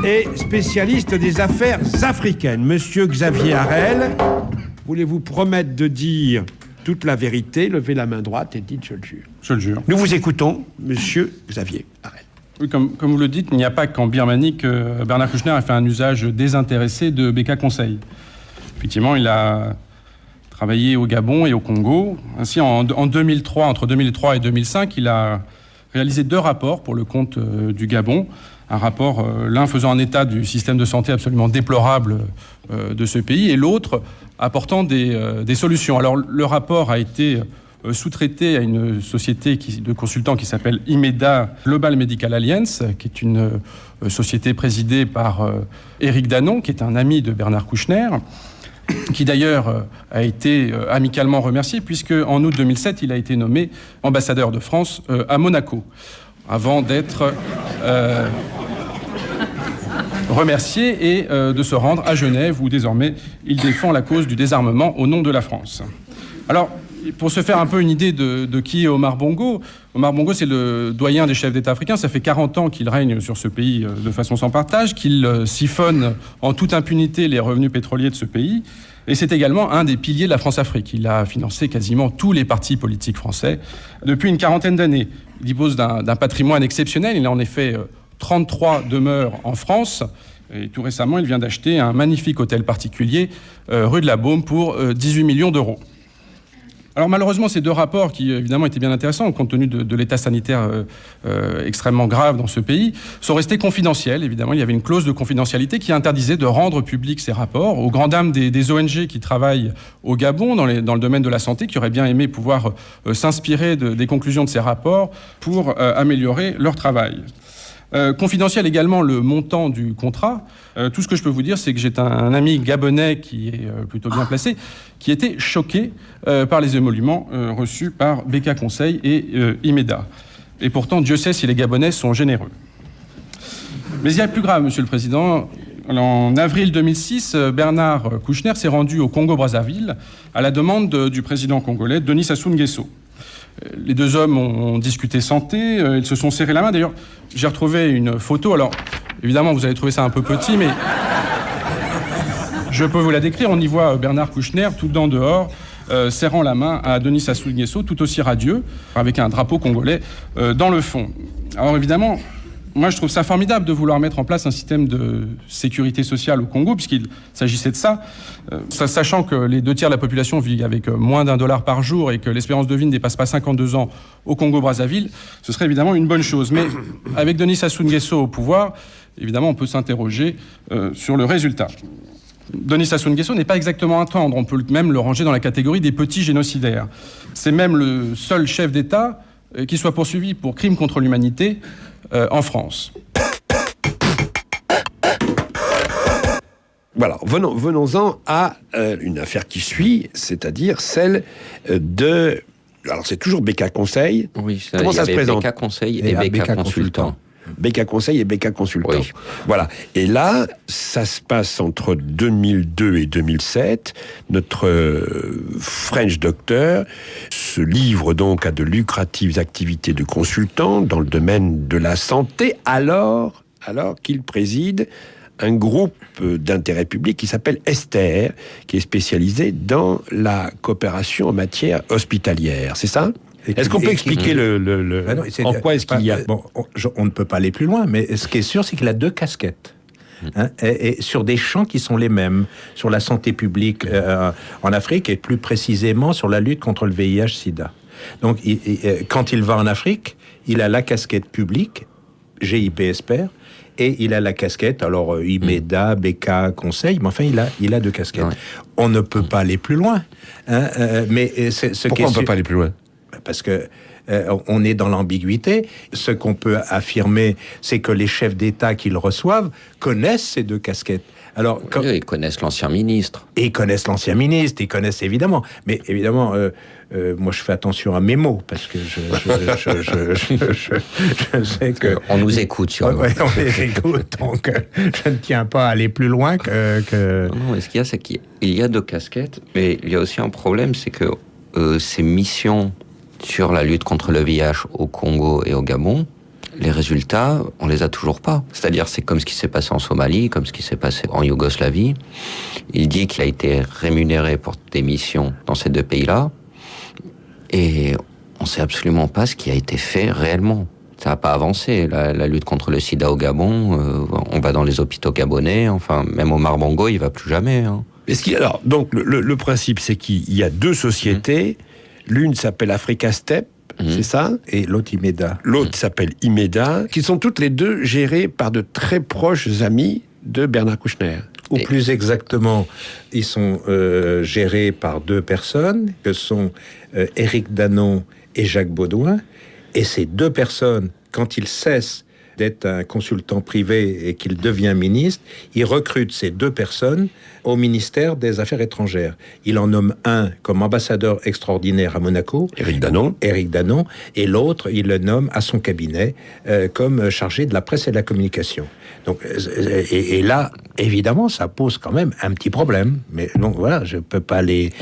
et spécialiste des affaires africaines. Monsieur Xavier Harel, voulez-vous promettre de dire toute la vérité? Levez la main droite et dites « je le jure ». Je le jure. Nous vous écoutons, Monsieur Xavier Harel. Oui, comme vous le dites, il n'y a pas qu'en Birmanie que Bernard Kouchner a fait un usage désintéressé de BK Conseil. Effectivement, il a travaillé au Gabon et au Congo. Ainsi, entre 2003 et 2005, il a réalisé 2 rapports pour le compte du Gabon. Un rapport, l'un faisant un état du système de santé absolument déplorable de ce pays, et l'autre apportant des solutions. Alors, le rapport a été sous-traité à une société de consultants qui s'appelle IMEDA Global Medical Alliance, qui est une société présidée par Éric Danon, qui est un ami de Bernard Kouchner, qui d'ailleurs a été amicalement remercié, puisque en août 2007, il a été nommé ambassadeur de France à Monaco, avant d'être remercié et de se rendre à Genève, où désormais il défend la cause du désarmement au nom de la France. Alors, pour se faire un peu une idée de qui est Omar Bongo c'est le doyen des chefs d'État africains. Ça fait 40 ans qu'il règne sur ce pays de façon sans partage, qu'il siphonne en toute impunité les revenus pétroliers de ce pays. Et c'est également un des piliers de la France-Afrique. Il a financé quasiment tous les partis politiques français depuis une 40aine d'années. Il dispose d'un patrimoine exceptionnel. Il a en effet 33 demeures en France. Et tout récemment, il vient d'acheter un magnifique hôtel particulier rue de la Baume pour 18 millions d'euros. Alors malheureusement, ces 2 rapports, qui évidemment étaient bien intéressants compte tenu de l'état sanitaire extrêmement grave dans ce pays, sont restés confidentiels. Évidemment, il y avait une clause de confidentialité qui interdisait de rendre publics ces rapports, aux grandes dames des ONG qui travaillent au Gabon dans le domaine de la santé, qui auraient bien aimé pouvoir s'inspirer des conclusions de ces rapports pour améliorer leur travail. Confidentiel également le montant du contrat. Tout ce que je peux vous dire, c'est que j'ai un ami gabonais qui est plutôt bien placé, qui était choqué par les émoluments reçus par BK Conseil et IMEDA. Et pourtant, Dieu sait si les Gabonais sont généreux. Mais il y a plus grave, Monsieur le Président. En avril 2006, Bernard Kouchner s'est rendu au Congo-Brazzaville à la demande du président congolais Denis Sassou Nguesso. Les 2 hommes ont discuté santé, ils se sont serrés la main. D'ailleurs, j'ai retrouvé une photo. Alors, évidemment, vous allez trouver ça un peu petit, mais je peux vous la décrire. On y voit Bernard Kouchner, tout dedans dehors, serrant la main à Denis Sassou Nguesso, tout aussi radieux, avec un drapeau congolais dans le fond. Alors, évidemment, moi, je trouve ça formidable de vouloir mettre en place un système de sécurité sociale au Congo, puisqu'il s'agissait de ça. Sachant que les 2 tiers de la population vit avec moins d'$1 par jour et que l'espérance de vie ne dépasse pas 52 ans au Congo-Brazzaville, ce serait évidemment une bonne chose. Mais avec Denis Sassou Nguesso au pouvoir, évidemment, on peut s'interroger sur le résultat. Denis Sassou Nguesso n'est pas exactement un tendre. On peut même le ranger dans la catégorie des petits génocidaires. C'est même le seul chef d'État qui soit poursuivi pour crime contre l'humanité en France. Voilà, venons-en à une affaire qui suit, c'est-à-dire celle de... Alors c'est toujours BK Conseil. Oui, comment ça se présente? BK Conseil et BK Consultant. BK Conseil et BK Consultant. Oui. Voilà. Et là, ça se passe entre 2002 et 2007. Notre French Doctor se livre donc à de lucratives activités de consultant dans le domaine de la santé, alors qu'il préside un groupe d'intérêt public qui s'appelle Esther, qui est spécialisé dans la coopération en matière hospitalière. C'est ça ? Est-ce qu'on peut expliquer en quoi est-ce qu'il y a... Bon, on ne peut pas aller plus loin, mais ce qui est sûr, c'est qu'il a deux casquettes. Hein, et sur des champs qui sont les mêmes, sur la santé publique en Afrique et plus précisément sur la lutte contre le VIH-Sida. Donc, quand il va en Afrique, il a la casquette publique, GIP-Esper, et il a la casquette, alors IMEDA, BK, Conseil, mais enfin il a deux casquettes. Ouais. On ne peut pas aller plus loin. Hein, mais pourquoi on ne peut pas aller plus loin ? Parce que on est dans l'ambiguïté. Ce qu'on peut affirmer, c'est que les chefs d'État qu'ils reçoivent connaissent ces deux casquettes. Alors, ils connaissent l'ancien ministre. Et ils connaissent l'ancien ministre, ils connaissent évidemment. Mais évidemment, moi je fais attention à mes mots, parce que je sais que... On nous écoute sur on les écoute, donc je ne tiens pas à aller plus loin que... Non, ce qu'il y a, c'est qu'il y a deux casquettes, mais il y a aussi un problème, c'est que ces missions sur la lutte contre le VIH au Congo et au Gabon, les résultats, on les a toujours pas. C'est-à-dire, c'est comme ce qui s'est passé en Somalie, comme ce qui s'est passé en Yougoslavie. Il dit qu'il a été rémunéré pour des missions dans ces deux pays-là, et on sait absolument pas ce qui a été fait réellement. Ça n'a pas avancé. La lutte contre le sida au Gabon, on va dans les hôpitaux gabonais, enfin, même Omar Bongo, il va plus jamais. Hein. Alors, donc, le principe, c'est qu'il y a deux sociétés. L'une s'appelle Africa Step, c'est ça ? Et l'autre IMEDA. L'autre s'appelle IMEDA, qui sont toutes les deux gérées par de très proches amis de Bernard Kouchner. Ou plus exactement, ils sont gérés par deux personnes, que sont Éric Danon et Jacques Baudouin. Et ces deux personnes, quand ils cessent d'être un consultant privé et qu'il devient ministre, il recrute ces deux personnes au ministère des Affaires étrangères. Il en nomme un comme ambassadeur extraordinaire à Monaco, Éric Danon, et l'autre, il le nomme à son cabinet comme chargé de la presse et de la communication. Donc, et là, évidemment, ça pose quand même un petit problème. Mais donc voilà, je peux pas les...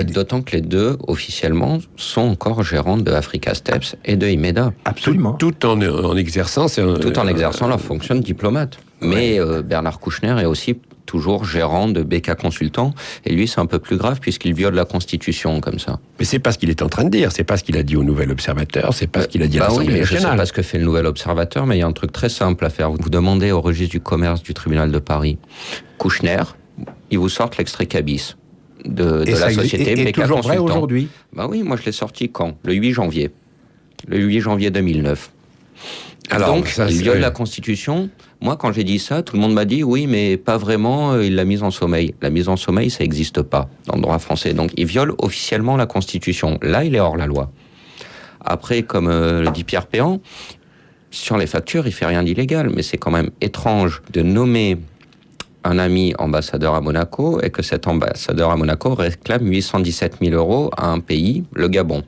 D'autant que les deux, officiellement, sont encore gérants de Africa Steps et de IMEDA. Absolument. Tout en exerçant... Tout en exerçant leur fonction de diplomate. Mais Bernard Kouchner est aussi toujours gérant de BK Consultant, et lui c'est un peu plus grave puisqu'il viole la Constitution comme ça. Mais c'est pas ce qu'il est en train de dire, c'est pas ce qu'il a dit au Nouvel Observateur, c'est pas ce qu'il a dit à l'Assemblée nationale. Je sais pas ce que fait le Nouvel Observateur, mais il y a un truc très simple à faire. Vous demandez au registre du commerce du tribunal de Paris, Kouchner, ils vous sortent l'extrait cabis de la société BK toujours Consultant. Vrai aujourd'hui. Oui, moi je l'ai sorti quand ? Le 8 janvier. Le 8 janvier 2009. Alors, donc, il viole la Constitution. Moi, quand j'ai dit ça, tout le monde m'a dit, oui, mais pas vraiment, il l'a mise en sommeil. La mise en sommeil, ça n'existe pas dans le droit français. Donc, il viole officiellement la Constitution. Là, il est hors la loi. Après, comme le dit Pierre Péan, sur les factures, il fait rien d'illégal. Mais c'est quand même étrange de nommer un ami ambassadeur à Monaco et que cet ambassadeur à Monaco réclame 817 000 euros à un pays, le Gabon.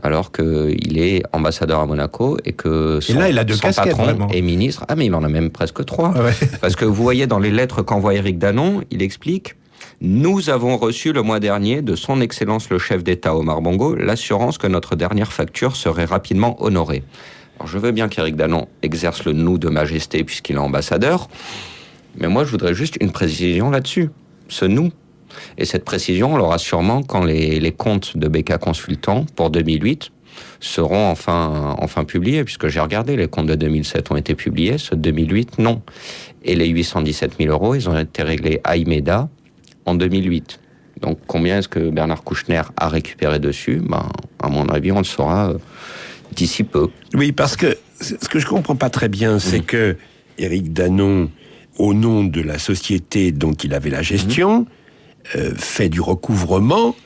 Alors qu'il est ambassadeur à Monaco et que son patron vraiment. Est ministre. Ah, mais il en a même presque 3. Ouais. Parce que vous voyez dans les lettres qu'envoie Éric Danon, il explique « Nous avons reçu le mois dernier de son Excellence le chef d'État Omar Bongo l'assurance que notre dernière facture serait rapidement honorée. » Alors je veux bien qu'Éric Danon exerce le nous de majesté puisqu'il est ambassadeur, mais moi je voudrais juste une précision là-dessus. Ce nous. Et cette précision, on l'aura sûrement quand les comptes de BK Consultant pour 2008 seront enfin publiés, puisque j'ai regardé, les comptes de 2007 ont été publiés, ceux de 2008, non. Et les 817 000 euros, ils ont été réglés à IMEDA en 2008. Donc combien est-ce que Bernard Kouchner a récupéré dessus ? À mon avis, on le saura d'ici peu. Oui, parce que ce que je comprends pas très bien, c'est que Éric Danon, au nom de la société dont il avait la gestion, fait du recouvrement,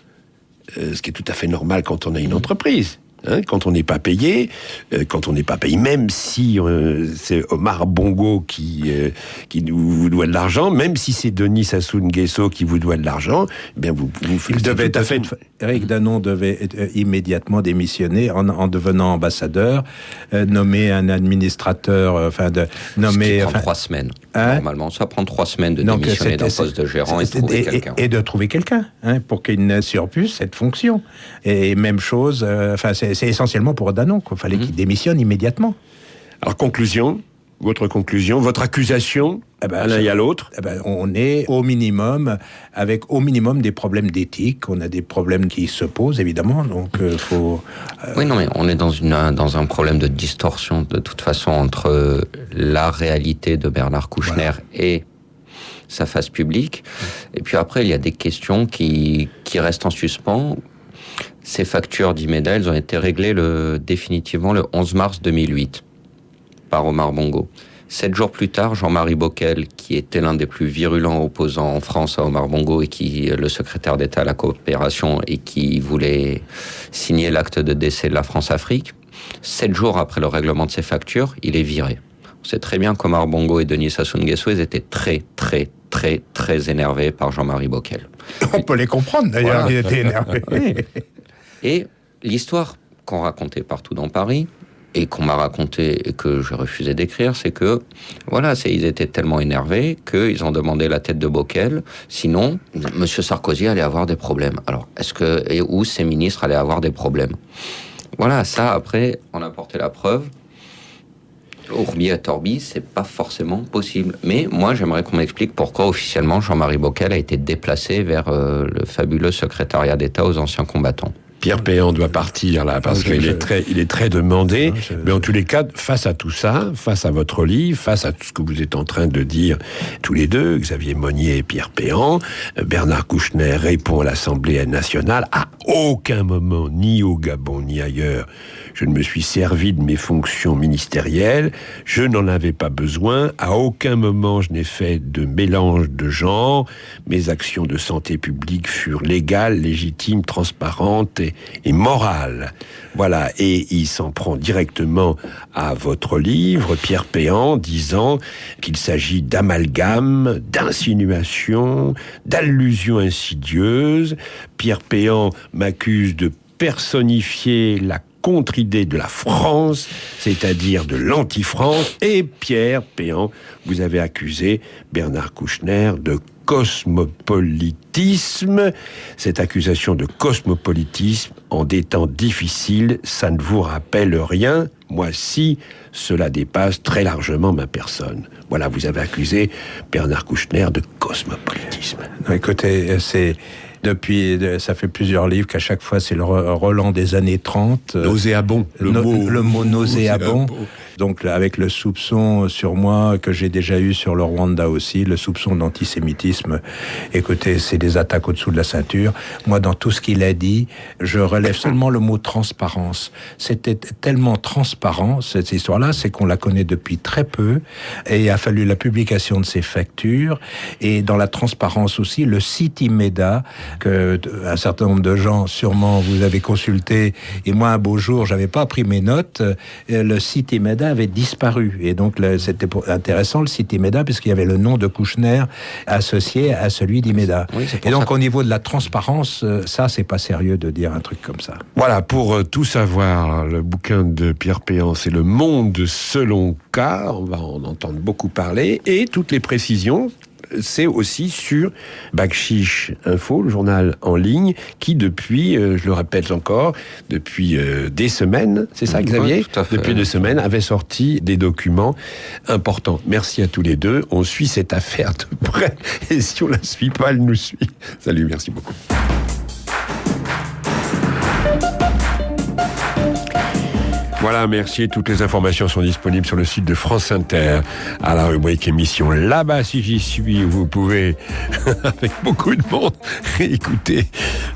ce qui est tout à fait normal quand on a une entreprise. Quand on n'est pas payé, même si c'est Omar Bongo qui vous doit de l'argent, même si c'est Denis Sassou Nguesso qui vous doit de l'argent, bien vous devez tout à fait. Éric Danon devait immédiatement démissionner en devenant ambassadeur, nommer un administrateur, nommer. Ce qui prend 3 semaines. Normalement, ça prend 3 semaines de démissionner d'un poste de gérant et de trouver quelqu'un. Et de trouver quelqu'un, pour qu'il n'assure plus cette fonction. Et même chose, c'est essentiellement pour Danon qu'il fallait qu'il démissionne immédiatement. Alors, conclusion, votre conclusion, votre accusation, à l'un et à l'autre? On est au minimum, avec au minimum des problèmes d'éthique. On a des problèmes qui se posent, évidemment, donc faut... Oui, non, mais on est dans un problème de distorsion, de toute façon, entre la réalité de Bernard Kouchner et sa face publique. Et puis après, il y a des questions qui restent en suspens. Ces factures d'Imeda, elles ont été réglées définitivement le 11 mars 2008 par Omar Bongo. 7 jours plus tard, Jean-Marie Bockel, qui était l'un des plus virulents opposants en France à Omar Bongo et qui est le secrétaire d'État à la coopération et qui voulait signer l'acte de décès de la France-Afrique, 7 jours après le règlement de ces factures, il est viré. On sait très bien qu'Omar Bongo et Denis Sassou Nguesso, ils étaient très, très, très, très énervés par Jean-Marie Bockel. On peut les comprendre, d'ailleurs, ils étaient énervés. Et l'histoire qu'on racontait partout dans Paris, et qu'on m'a raconté et que j'ai refusé d'écrire, c'est que, ils étaient tellement énervés qu'ils ont demandé la tête de Bockel, sinon, M. Sarkozy allait avoir des problèmes. Alors, où ses ministres allaient avoir des problèmes? Voilà, ça, après, on a porté la preuve. Ourbi à Torbi, c'est pas forcément possible. Mais moi, j'aimerais qu'on m'explique pourquoi, officiellement, Jean-Marie Bockel a été déplacé vers le fabuleux secrétariat d'État aux anciens combattants. Pierre Péan doit partir là parce qu'il est très demandé. Mais en tous les cas, face à tout ça, face à votre livre, face à tout ce que vous êtes en train de dire tous les deux, Xavier Monnier et Pierre Péan, Bernard Kouchner répond à l'Assemblée nationale. À aucun moment, ni au Gabon ni ailleurs, je ne me suis servi de mes fonctions ministérielles. Je n'en avais pas besoin. À aucun moment, je n'ai fait de mélange de genres. Mes actions de santé publique furent légales, légitimes, transparentes et morales. Voilà. Et il s'en prend directement à votre livre, Pierre Péan, disant qu'il s'agit d'amalgames, d'insinuations, d'allusions insidieuses. Pierre Péan m'accuse de personnifier la contre-idée de la France, c'est-à-dire de l'anti-France, et Pierre Péan, vous avez accusé Bernard Kouchner de cosmopolitisme. Cette accusation de cosmopolitisme, en des temps difficiles, ça ne vous rappelle rien? Moi, si, cela dépasse très largement ma personne. Voilà, vous avez accusé Bernard Kouchner de cosmopolitisme. Non, écoutez, ça fait plusieurs livres qu'à chaque fois c'est le Roland des années 30. Nauséabond. Le mot nauséabond. Donc avec le soupçon sur moi que j'ai déjà eu sur le Rwanda aussi, le soupçon d'antisémitisme. Écoutez, c'est des attaques au-dessous de la ceinture. Moi, dans tout ce qu'il a dit, je relève seulement le mot transparence. C'était tellement transparent, cette histoire-là, c'est qu'on la connaît depuis très peu, et il a fallu la publication de ces factures, et dans la transparence aussi, le site Imeda, que un certain nombre de gens, sûrement, vous avez consulté, et moi, un beau jour, j'avais pas pris mes notes, le site Imeda avait disparu, et donc c'était intéressant, le site Imeda, puisqu'il y avait le nom de Kouchner associé à celui d'Imeda. Oui, et donc, au niveau de la transparence, ça, c'est pas sérieux de dire un truc comme ça. Voilà, pour tout savoir, le bouquin de Pierre Péan, c'est Le Monde selon K, on va en entendre beaucoup parler, et toutes les précisions, c'est aussi sur Bakchiche Info, le journal en ligne, qui depuis, je le répète encore, depuis des semaines, c'est ça Xavier ? Oui, tout à fait. Depuis 2 semaines, avait sorti des documents importants. Merci à tous les deux, on suit cette affaire de près, et si on la suit pas, elle nous suit. Salut, merci beaucoup. Voilà, merci. Toutes les informations sont disponibles sur le site de France Inter, à la rubrique émission Là-bas si j'y suis. Vous pouvez, avec beaucoup de monde, réécouter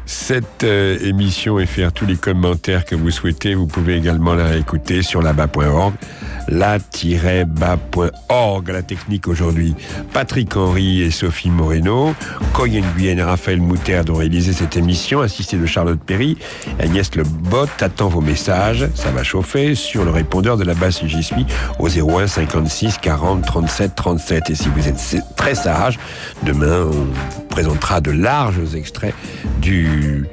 cette émission et faire tous les commentaires que vous souhaitez. Vous pouvez également la réécouter sur là-bas.org. la-bas.org. À la technique aujourd'hui, Patrick Henry et Sophie Moreno. Coy Nguyen et Raphaël Moutarde ont réalisé cette émission, assisté de Charlotte Perry. Agnès Le Bot attend vos messages. Ça va chauffer sur le répondeur de Là-bas si j'y suis au 01 56 40 37 37. Et si vous êtes très sage, demain on vous présentera de larges extraits du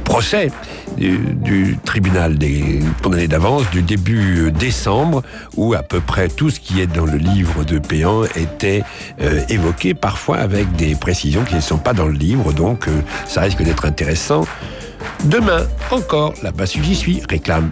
procès du tribunal des condamnés d'avance du début décembre, où à peu près tout ce qui est dans le livre de Péan était évoqué, parfois avec des précisions qui ne sont pas dans le livre, donc ça risque d'être intéressant. Demain, encore, Là-bas si j'y suis, réclame.